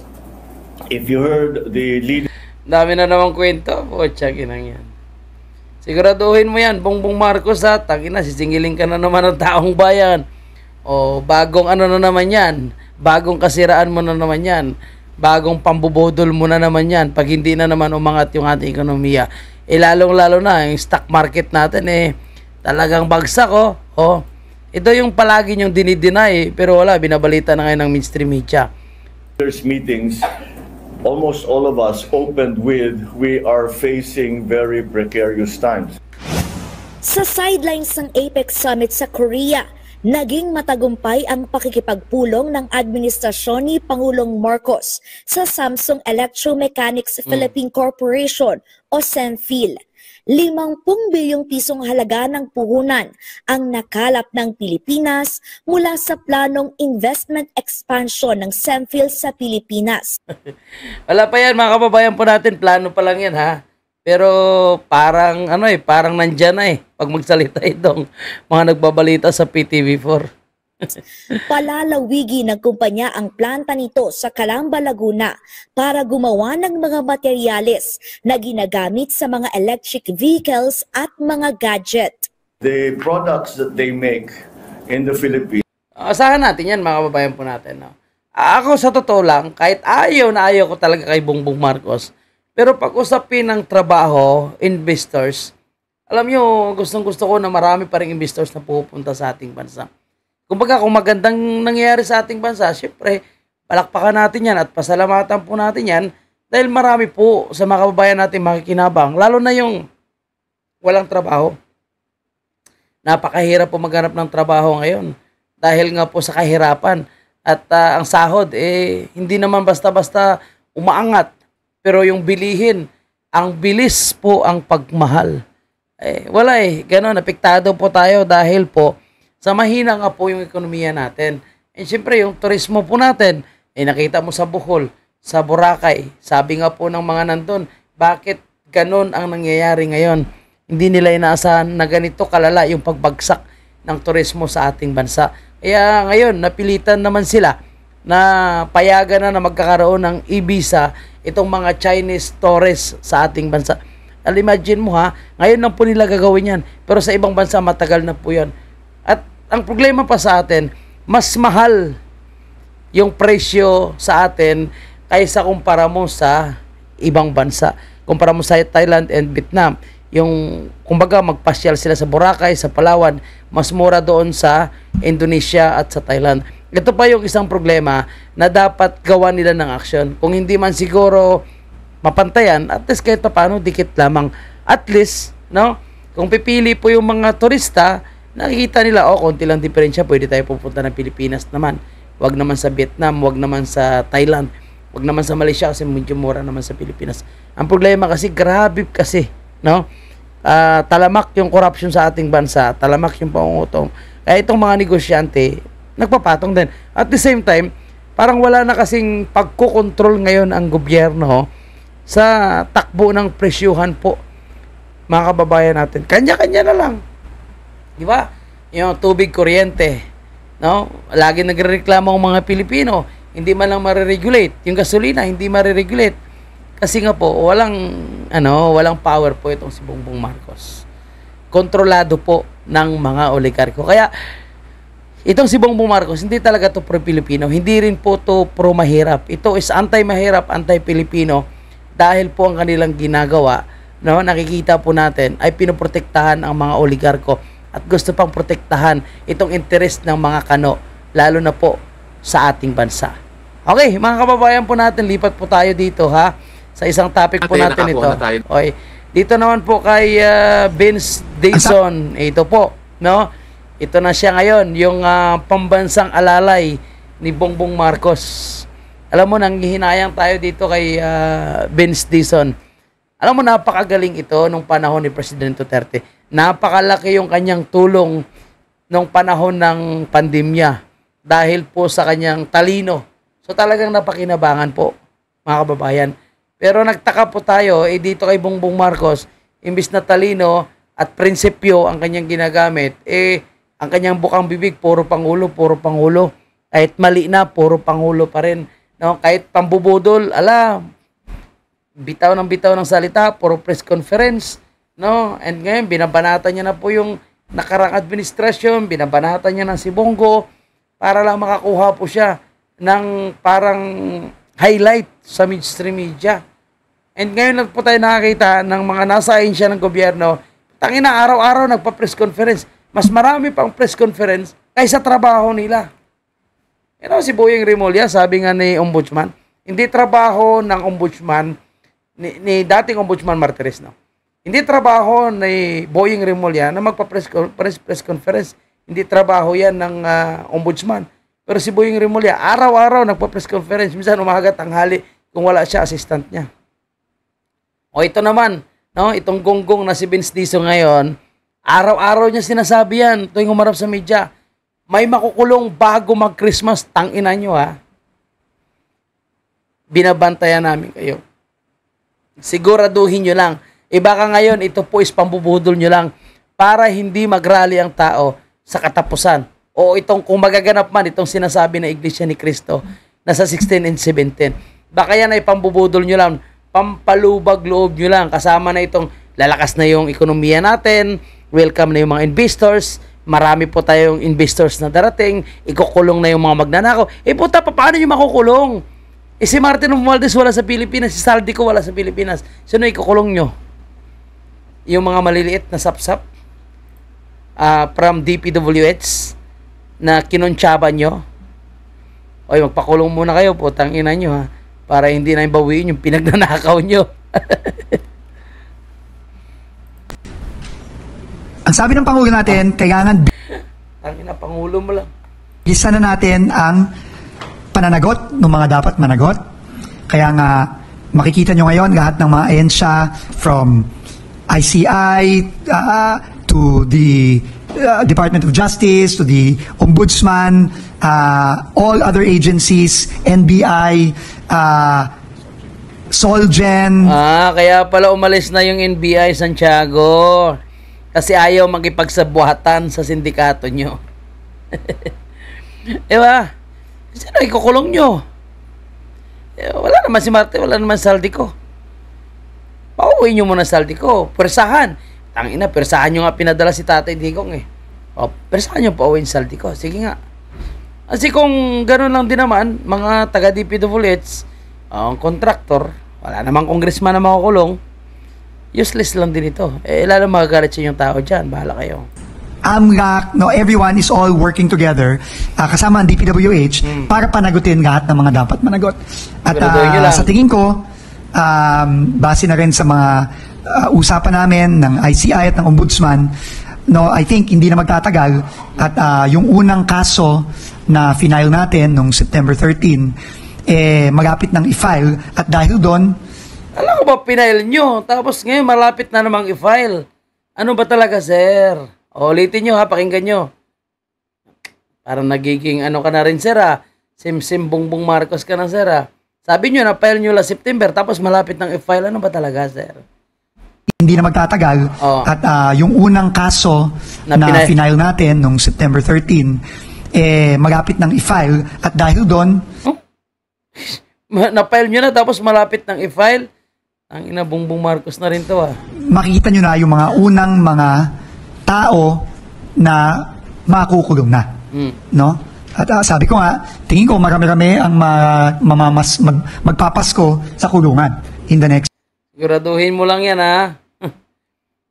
if you heard the leader... Dami na namang kwento. Pocha, ginang yan. Siguraduhin mo yan, Bongbong Marcos, ha? Tangina, sisingiling ka na naman ng taong bayan. O bagong ano na naman yan, bagong kasiraan mo na naman yan, bagong pambubodol mo na naman yan pag hindi na naman umangat yung ating ekonomiya. Lalong-lalo na yung stock market natin talagang bagsak Ito yung palagi yung dinideny pero wala, binabalita na ngayon ng mainstream media. There's meetings, almost all of us opened with, we are facing very precarious times. Sa sidelines ng APEC Summit sa Korea, naging matagumpay ang pakikipagpulong ng administrasyon ni Pangulong Marcos sa Samsung Electromechanics Philippine Corporation o SEMPHIL. 50 bilyong pisong halaga ng puhunan ang nakalap ng Pilipinas mula sa planong investment expansion ng SEMPHIL sa Pilipinas. Wala pa yan mga kababayan po natin, plano pa lang yan ha. Pero parang parang nandyan na pag magsalita itong mga nagbabalita sa PTV4. Palalawigi ng kumpanya ang planta nito sa Calamba, Laguna para gumawa ng mga materyales na ginagamit sa mga electric vehicles at mga gadget. The products that they make in the Philippines. Asahan natin yan mga kababayan po natin. No? Ako sa totoo lang, kahit ayaw ko talaga kay Bongbong Marcos, pero pag usapin ng trabaho, investors, alam nyo, gustong-gusto ko na marami pa rin investors na pupunta sa ating bansa. Kumbaga, kung magandang nangyayari sa ating bansa, syempre, palakpakan natin yan at pasalamatan po natin yan dahil marami po sa mga kababayan natin makikinabang, lalo na yung walang trabaho. Napakahirap po maghanap ng trabaho ngayon dahil nga po sa kahirapan at ang sahod, hindi naman basta-basta umaangat. Pero yung bilihin, ang bilis po ang pagmahal. Wala gano'n, apektado po tayo dahil po sa mahina nga po yung ekonomiya natin. And syempre, yung turismo po natin, nakita mo sa Bohol, sa Boracay, sabi nga po ng mga nandun, bakit ganun ang nangyayari ngayon? Hindi nila inaasahan na ganito kalala yung pagbagsak ng turismo sa ating bansa. Kaya ngayon, napilitan naman sila na payagan na magkakaroon ng e-visa itong mga Chinese tourists sa ating bansa. Imagine mo ha, ngayon lang po nila gagawin yan. Pero sa ibang bansa, matagal na po yan. At ang problema pa sa atin, mas mahal yung presyo sa atin kaysa kumpara mo sa ibang bansa. Kumpara mo sa Thailand and Vietnam. Yung, kumbaga, magpasyal sila sa Boracay, sa Palawan, mas mura doon sa Indonesia at sa Thailand. Ito pa yung isang problema na dapat gawa nila ng aksyon. Kung hindi man siguro mapantayan, at least kahit paano, dikit lamang. At least, no, kung pipili po yung mga turista, nakikita nila, konti lang diferensya, pwede tayo pupunta ng Pilipinas naman. Wag naman sa Vietnam, wag naman sa Thailand, wag naman sa Malaysia kasi medyo mura naman sa Pilipinas. Ang problema kasi, grabe kasi, no? Talamak yung corruption sa ating bansa, talamak yung pangungutong. Kaya itong mga negosyante, nagpapatong din. At the same time, parang wala na kasing pagkukontrol ngayon ang gobyerno sa takbo ng presyuhan po, mga kababayan natin. Kanya-kanya na lang. Di ba? Yung tubig, kuryente, no? Lagi nagrereklamo ang mga Pilipino, hindi man lang mariregulate. Yung gasolina, hindi mariregulate. Kasi nga po, walang power po itong si Bongbong Marcos. Kontrolado po ng mga oligarko. Kaya, itong si Bongbong Marcos, hindi talaga to pro-Pilipino. Hindi rin po to pro-mahirap. Ito is anti-mahirap, anti-Pilipino. Dahil po ang kanilang ginagawa, no, nakikita po natin, ay pinoprotektahan ang mga oligarko. At gusto pang protektahan itong interest ng mga kano, lalo na po sa ating bansa. Okay, mga kababayan po natin, lipat po tayo dito ha, sa isang topic po natin ito. Okay, dito naman po kay Vince Dayson, ito po, no? Ito na siya ngayon, yung pambansang alalay ni Bongbong Marcos. Alam mo, nanghihinayang tayo dito kay Vince Dayson. Alam mo, napakagaling ito nung panahon ni Presidente Duterte. Napakalaki yung kanyang tulong nung panahon ng pandemya dahil po sa kanyang talino. So talagang napakinabangan po, mga kababayan. Pero nagtaka po tayo, dito kay Bongbong Marcos, imbis na talino at prinsipyo ang kanyang ginagamit, ang kanyang bukang bibig, puro pangulo, puro pangulo. Kahit mali na, puro pangulo pa rin. No? Kahit pambubudol, bitaw ng salita, puro press conference. No? And ngayon, binabanatan niya na po yung nakarang administrasyon, binabanatan niya ng si Bongo para lang makakuha po siya ng parang highlight sa mainstream media. And ngayon lang po tayo nakakita ng mga nasa ahensya ng gobyerno, tangina araw-araw nagpa-press conference. Mas marami pang press conference kaysa trabaho nila. Si Boyeng Rimulya, sabi nga ni Ombudsman, hindi trabaho ng Ombudsman, ni dating Ombudsman Martires, no? Hindi trabaho ni Boyeng Rimulya na magpa-press conference. Hindi trabaho yan ng Ombudsman. Pero si Boyeng Rimulya, araw-araw nagpa-press conference. Minsan umaga tanghali kung wala siya, assistant niya. O ito naman, no? Itong gonggong na si Vince Dayson ngayon, araw-araw niya sinasabi yan tuwing umarap sa media. May makukulong bago mag-Christmas. Tangina nyo ha. Binabantayan namin kayo. Siguraduhin nyo lang. Baka ngayon ito po is pambubudol nyo lang para hindi mag-rally ang tao sa katapusan. O itong kung magaganap man itong sinasabi na Iglesia ni Cristo na sa 16 and 17. Baka yan ay pambubudol nyo lang. Pampalubag loob nyo lang. Kasama na itong lalakas na yung ekonomiya natin. Welcome na yung mga investors. Marami po tayong investors na darating. Ikukulong na yung mga magnanakaw. Puta, paano nyo makukulong? Si Martin Romualdez wala sa Pilipinas. Si Saldico wala sa Pilipinas. Sino ikukulong nyo? Yung mga maliliit na sapsap from DPWH na kinuntsaban nyo. Oy, magpakulong muna kayo. Putang ina nyo ha. Para hindi na bawiin yung pinagnanakaw nyo. Ang sabi ng Pangulo natin, kailangan Tangina, Pangulo mo lang. Gisa na natin ang pananagot ng mga dapat managot. Kaya nga, makikita nyo ngayon lahat ng mga ahensya from ICI to the Department of Justice, to the Ombudsman, all other agencies, NBI, Solgen. Kaya pala umalis na yung NBI, Santiago. Kasi ayaw magipagsabuhatan sa sindikato nyo. Diba? Sino ikukulong nyo? Wala naman si Marte, wala naman Saldico. Pauwi nyo muna Saldico. Persahan. Tangina, persahan nyo nga pinadala si Tatay Digong eh. Persahan nyo pauwi yung Saldico. Sige nga. Kasi kung gano'n lang din naman, mga taga-DPWH, ang contractor, wala namang congressman na makukulong, useless lang din ito. Lalo magagalit sa inyong tao dyan. Bahala kayo. AMLAC, everyone is all working together, kasama ang DPWH, para panagutin lahat ng mga dapat managot. At sa tingin ko, base na rin sa mga usapan namin ng ICI at ng Ombudsman, I think hindi na magtatagal at yung unang kaso na final natin nung September 13, malapit nang i-file at dahil doon, alam ko ba pinail nyo? Tapos ngayon malapit na namang i-file. Ano ba talaga, sir? Ulitin nyo ha, pakinggan nyo. Parang nagiging ano ka na rin, sir ha. Sim Bongbong Marcos ka na, sir ha. Sabi nyo, na-file nyo la September, tapos malapit nang i-file. Ano ba talaga, sir? Hindi na magtatagal at yung unang kaso na final natin nung September 13, malapit nang i-file at dahil doon, na-file nyo na tapos malapit nang i-file. Ang ina Bongbong Marcos na rin to makikita nyo na yung mga unang mga tao na makukulong na. No? At sabi ko nga, tingin ko marami-rami ang magpapasko sa kulungan in the next. Siguraduhin mo lang yan ha.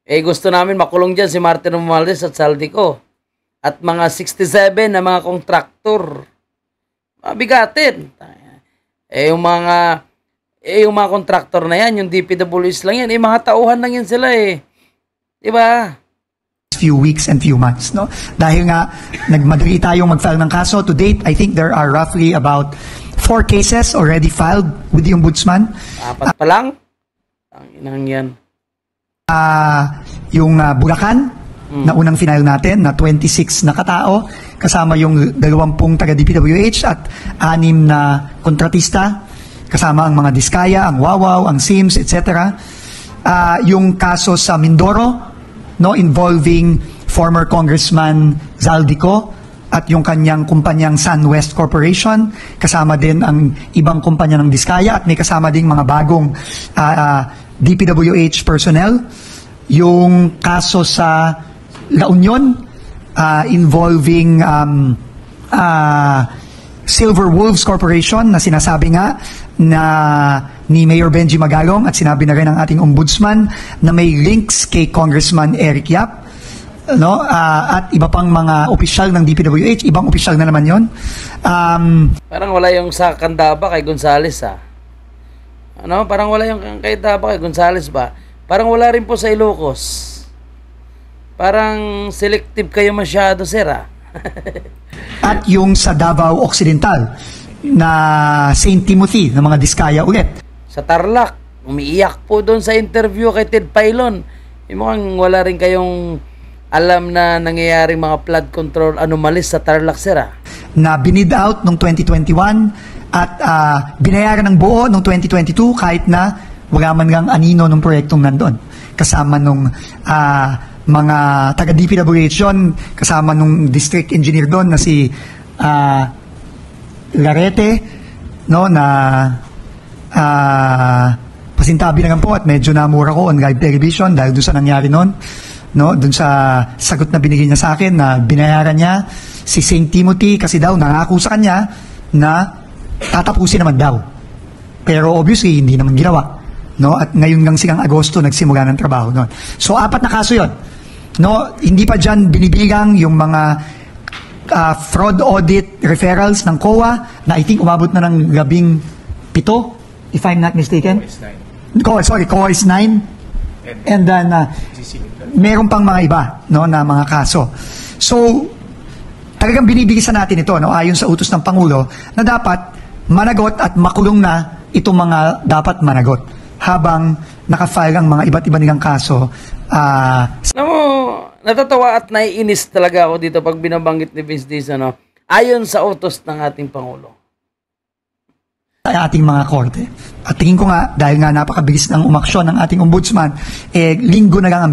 Gusto namin makulong dyan si Martin Romualdez at Saldico. At mga 67 na mga kontraktor. Mabigatin. Yung mga kontraktor na yan, yung DPWs lang yan, mga tauhan lang yan sila Diba? Few weeks and few months, no? Dahil nga, nagmadali tayong mag-file ng kaso. To date, I think there are roughly about 4 cases already filed with the Ombudsman. 4 pa lang? Ang inang yan. Yung Bulacan, na unang final natin, na 26 na katao, kasama yung 20 taga-DPWH at 6 na kontratista, kasama ang mga Diskaya, ang Wawaw, ang Sims, etc. Yung kaso sa Mindoro, involving former Congressman Zaldico at yung kanyang kumpanyang SunWest Corporation, kasama din ang ibang kumpanya ng Diskaya at may kasama ding mga bagong DPWH personnel. Yung kaso sa La Union, involving Silver Wolves Corporation na sinasabi nga na ni Mayor Benji Magalong at sinabi na rin ng ating ombudsman na may links kay Congressman Eric Yap, at iba pang mga opisyal ng DPWH, ibang opisyal na naman yon. Parang wala yung sa Candaba kay Gonzales parang wala yung kay Candaba kay Gonzales ba? Parang wala rin po sa Ilocos. Parang selective kayo masyado, sir At yung sa Davao Occidental na St. Timothy ng mga Diskaya ulit. Sa Tarlac, umiiyak po doon sa interview kay Ted Pailon. Mukhang wala rin kayong alam na nangyayaring mga flood control anomalies sa Tarlac, sir na binid out noong 2021 at binayaran ng buo noong 2022 kahit na wala man lang anino ng proyektong nandun. Kasama nung mga taga-DPWH yun, kasama nung district engineer doon na si Larete, na pasintabi na lang po at medyo namura ko on live television dahil doon sa nangyari noon, doon sa sagot na binigay niya sa akin na binayaran niya si St. Timothy kasi daw nangako sa kanya na tatapusin naman daw. Pero obviously hindi naman ginawa. At ngayon lang silang Agosto nagsimula ng trabaho noon. So 4 na kaso yun. Hindi pa dyan binibilang yung mga fraud audit referrals ng COA na I think umabot na ng 17, if I'm not mistaken. COA is 9. And then meron pang mga iba na mga kaso. So talagang binibigisan natin ito ayon sa utos ng Pangulo na dapat managot at makulong na itong mga dapat managot habang nakafile ang mga iba't iba nilang kaso. natatawa at naiinis talaga ako dito pag binabanggit ni Vince Dizon, no? Ayon sa utos ng ating Pangulo. Ay ating mga korte. At tingin ko nga, dahil nga napakabilis ng umaksyon ng ating ombudsman, linggo na lang ang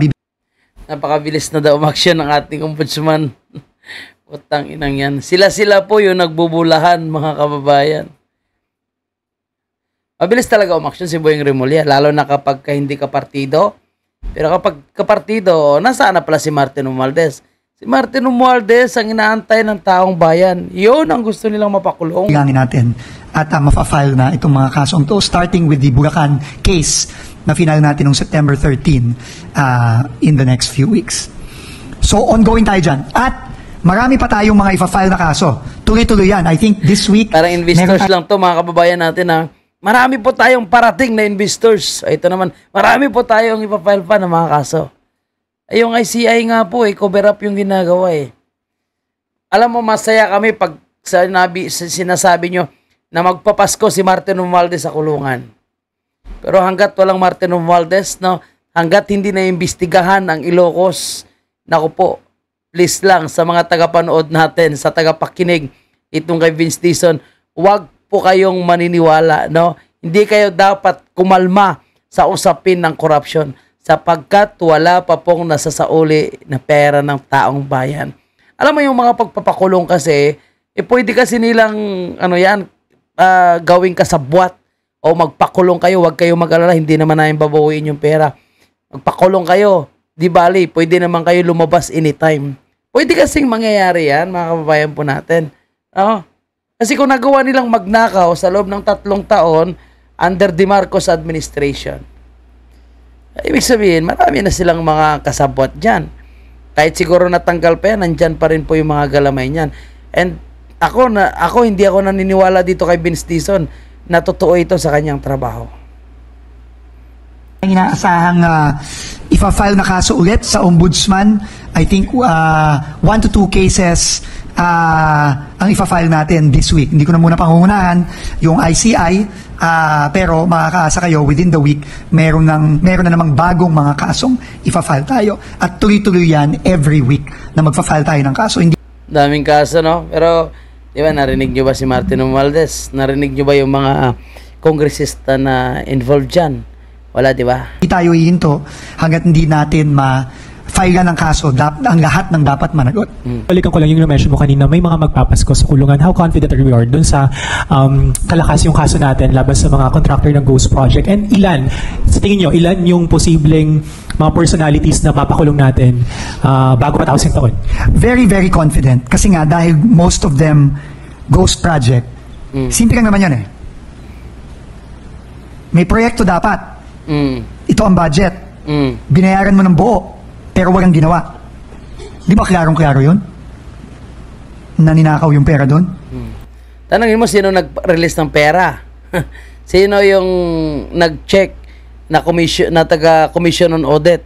Napakabilis na daw umaksyon ng ating ombudsman. Utang inang yan. Sila po yung nagbubulahan, mga kababayan. Mabilis talaga umaksyon si Boyeng Remulla, lalo na kapag hindi ka partido. Pero kapag kapartido, nasaan na pala si Martin Romualdez? Si Martin Romualdez ang inaantay ng taong bayan. Yun ang gusto nilang mapakulong. Bilangin natin at mapafile na itong mga kasong to, starting with the Bulacan case na final natin noong September 13 in the next few weeks. So ongoing tayo dyan. At marami pa tayong mga ipa-file na kaso. Tuloy-tuloy yan. I think this week... Parang investors lang to, mga kababayan natin, ha. Marami po tayong parating na investors. Ito naman, marami po tayong ipa-file pa ng mga kaso. Ay, yung ICI nga po, cover up yung ginagawa, Alam mo, masaya kami pag sinasabi nyo na magpapasko si Martin Romualdez sa kulungan. Pero hanggat walang Martin Romualdez, no, hanggat hindi na imbestigahan ang Ilocos, naku po, please lang sa mga tagapanood natin, sa tagapakinig itong kay Vince Dizon, wag po kayong maniniwala, no? Hindi kayo dapat kumalma sa usapin ng corruption sapagkat wala pa pong nasasauli na pera ng taong bayan. Alam mo yung mga pagpapakulong kasi, pwede kasi nilang gawing kasabwat o magpakulong kayo, wag kayong mag-alala, hindi naman namin babawiin yung pera. Magpakulong kayo, di bali, pwede naman kayo lumabas anytime. Pwede kasing mangyayari yan, mga kababayan po natin. Kasi kung nagawa nilang magnakaw sa loob ng 3 taon under the Marcos administration, ibig sabihin, marami na silang mga kasabwat dyan. Kahit siguro natanggal pa yan, nandyan pa rin po yung mga galamay niyan. And ako hindi ako naniniwala dito kay Vince Dizon na totoo ito sa kanyang trabaho. Inaasahang ipa-file na kaso ulit sa ombudsman. I think 1 to 2 cases ang ipa-file natin this week. Hindi ko na muna pangungunahan yung ICI, pero makakaasa kayo within the week meron na namang bagong mga kasong ipa-file tayo. At tuloy-tuloy yan every week na magpa-file tayo ng kaso. Daming kaso, no? Pero di ba, narinig nyo ba si Martin Romualdez? Narinig nyo ba yung mga kongresista na involved dyan? Wala, di ba? Hindi tayo hihinto hanggat hindi natin file ng kaso, ang lahat ng dapat managot. Balikan ko lang yung na-mention mo kanina, may mga magpapasko sa kulungan. How confident are we dun sa kalakas yung kaso natin laban sa mga contractor ng Ghost Project? And sa tingin nyo, ilan yung posibleng mga personalities na mapakulong natin bago matapos yung taon? Very, very confident. Kasi nga, dahil most of them Ghost Project, simple lang naman yan May proyekto dapat. Ito ang budget. Binayaran mo ng buo. Pero walang ginawa. Di ba klarong-klaro yun? Naninakaw yung pera doon? Tanungin mo sino nag-release ng pera. Sino yung nag-check na taga-commission on audit?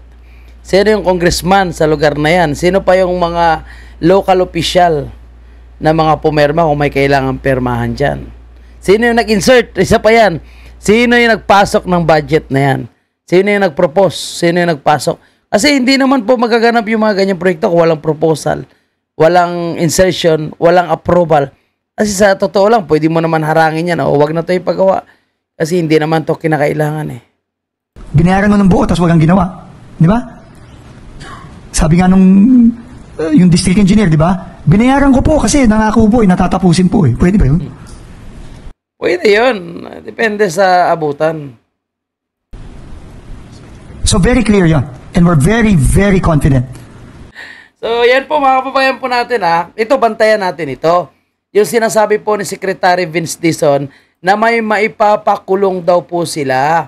Sino yung congressman sa lugar na yan? Sino pa yung mga local official na mga pumerma kung may kailangan permahan dyan? Sino yung nag-insert? Isa pa yan. Sino yung nagpasok ng budget na yan? Sino yung nag-propose? Sino yung nagpasok? Kasi hindi naman po magaganap yung mga ganyang proyekto kung walang proposal, walang insertion, walang approval. Kasi sa totoo lang, pwede mo naman harangin yan. Wag na ito ipagawa. Kasi hindi naman ito kinakailangan Binayaran mo ng buo, tapos walang ginawa. Di ba? Sabi nga yung district engineer, di ba? Binayaran ko po kasi nangako po, natatapusin po. Pwede ba yun? Pwede yun. Depende sa abutan. So very clear yun. And we're very, very confident. So, yan po mga kababayan po natin Ito, bantayan natin ito. Yung sinasabi po ni Secretary Vince Dizon na may maipapakulong daw po sila.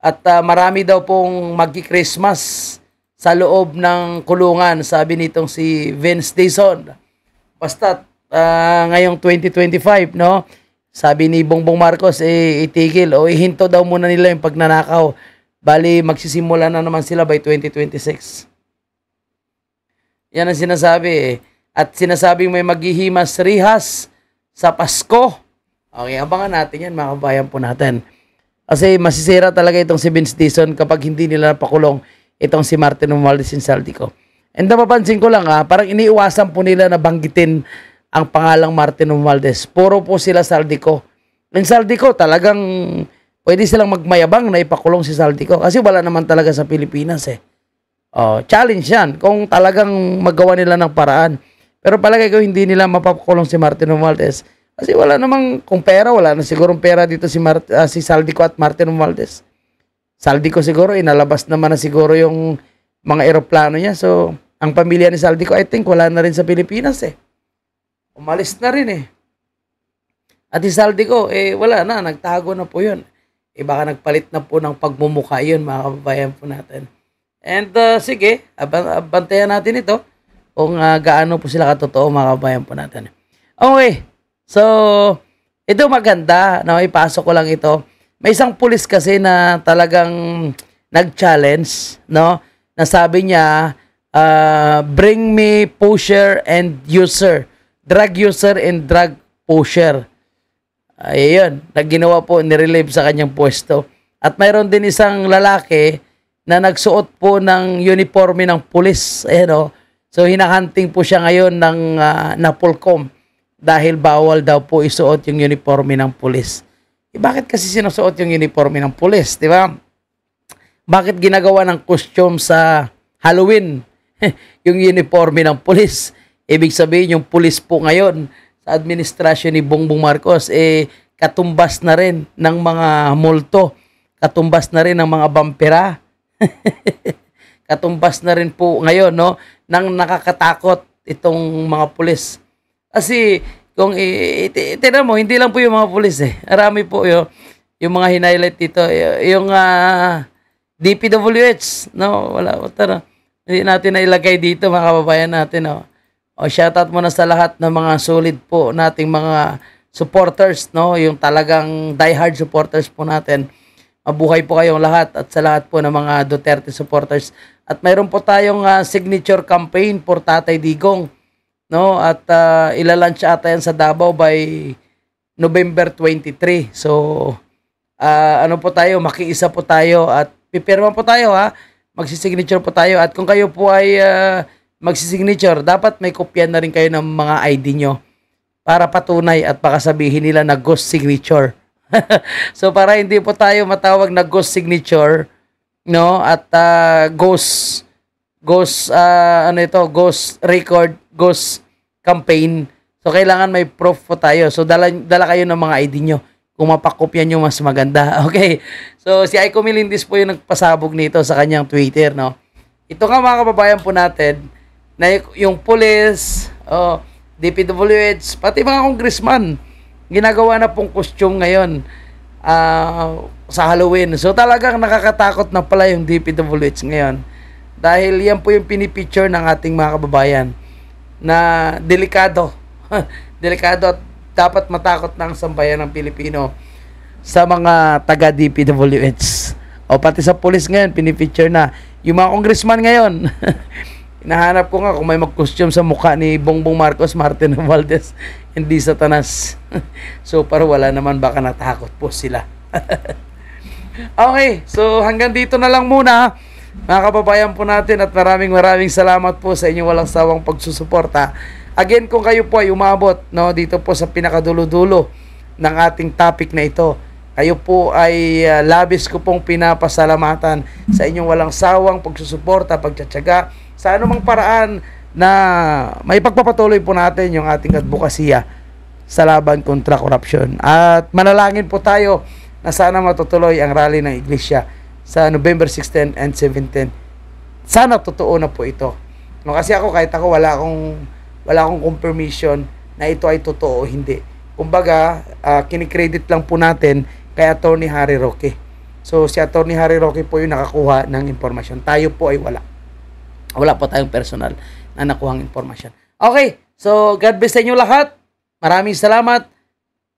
At marami daw pong magki-Christmas sa loob ng kulungan, sabi nitong si Vince Dizon. Basta ngayong 2025, no? Sabi ni Bongbong Marcos, itigil o ihinto daw muna nila yung pagnanakaw. Bali, magsisimula na naman sila by 2026. Yan ang sinasabi At sinasabing may maghihimas rihas sa Pasko. Okay, abangan natin yan, mga kabayan po natin. Kasi masisira talaga itong si Vince Dizon kapag hindi nila napakulong itong si Martin Romualdez Saldico. And napapansin ko lang parang iniiwasan po nila na banggitin ang pangalang Martin Romualdez. Puro po sila Saldico. And Saldico talagang pwede silang magmayabang na ipakulong si Saldico kasi wala naman talaga sa Pilipinas eh. Challenge yan kung talagang magawa nila ng paraan. Pero palagay ko hindi nila mapapakulong si Martin Romualdez. Kasi wala namang, kung pera, wala na sigurong pera dito si Saldico at Martin Romualdez. Saldico siguro, inalabas naman na siguro yung mga eroplano niya. So, ang pamilya ni Saldico, I think, wala na rin sa Pilipinas eh. Umalis na rin eh. At si Saldico, wala na, nagtago na po yun. Baka nagpalit na po ng pagmumukha yun, mga kababayan po natin. And sige, bantayan natin ito kung gaano po sila katotoo, mga kababayan po natin. Okay, so ito maganda, ipasok ko lang ito. May isang pulis kasi na talagang nag-challenge, na sabi niya, bring me pusher and user, drug user and drug pusher. Ayun, nagginawa po, nirelieve sa kanyang pwesto. At mayroon din isang lalaki na nagsuot po ng uniforme ng pulis. Ayan, so hinahunting po siya ngayon ng Napolcom dahil bawal daw po isuot yung uniforme ng pulis. Bakit kasi sinusuot yung uniforme ng pulis, di ba? Bakit ginagawa ng costume sa Halloween yung uniforme ng pulis? Ibig sabihin yung pulis po ngayon sa administrasyon ni Bongbong Marcos katumbas na rin ng mga multo, katumbas na rin ng mga bampera. Katumbas na rin po ngayon nang nakakatakot itong mga pulis. Kasi kung itinan mo, hindi lang po yung mga pulis Marami po yung mga hinighlight dito, yung DPWH, wala hindi natin na ilagay dito, mga kababayan natin, shoutout muna sa lahat ng mga solid po nating mga supporters, yung talagang diehard supporters po natin. Mabuhay po kayong lahat at sa lahat po ng mga Duterte supporters. At mayroon po tayong signature campaign for Tatay Digong, at ilalunch ata yan sa Davao by November 23. So po tayo, makiisa po tayo at pipirma po tayo magsisignature po tayo. At kung kayo po ay magsisignature, dapat may kopya na rin kayo ng mga ID nyo para patunay at baka sabihin nila na ghost signature. So para hindi po tayo matawag na ghost signature, at ghost record, ghost campaign. So kailangan may proof po tayo. So dala kayo ng mga ID nyo. Kung mapakopya nyo, mas maganda. Okay. So si Aiko Melindez po yung nagpasabog nito sa kanyang Twitter, Ito nga, mga kababayan po natin, na yung police, DPWH, pati mga congressman, ginagawa na pong costume ngayon sa Halloween. So talagang nakakatakot na pala yung DPWH ngayon. Dahil yan po yung pinipicture ng ating mga kababayan na delikado. Delikado at dapat matakot ng sambayan ng Pilipino sa mga taga-DPWH. O pati sa police ngayon, pinipicture na. Yung mga congressman ngayon, hinahanap ko nga kung may mag-costume sa mukha ni Bongbong Marcos, Martin Romualdez, hindi Satanas. So, para wala naman, baka natakot po sila. Okay, so hanggang dito na lang muna, mga kababayan po natin, at maraming salamat po sa inyong walang sawang pagsusuporta. Again, kung kayo po ay umabot dito po sa pinakadulo-dulo ng ating topic na ito, kayo po ay labis ko pong pinapasalamatan sa inyong walang sawang pagsusuporta, pagtsatsaga, sa anumang paraan na may pagpapatuloy po natin yung ating advokasya sa laban kontra korupsyon. At manalangin po tayo na sana matutuloy ang rally ng Iglesia sa November 16 and 17. Sana totoo na po ito. Kasi ako, kahit ako, wala akong confirmation na ito ay totoo o hindi. Kumbaga, kinikredit lang po natin kay Attorney Harry Roque. So, si Attorney Harry Roque po yung nakakuha ng impormasyon. Tayo po ay wala. Wala po tayong personal na nakuhang impormasyon. Okay, so God bless sa inyo lahat. Maraming salamat.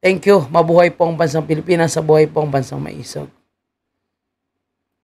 Thank you. Mabuhay po ang bansang Pilipinas, sa buhay po ang bansang Maisog.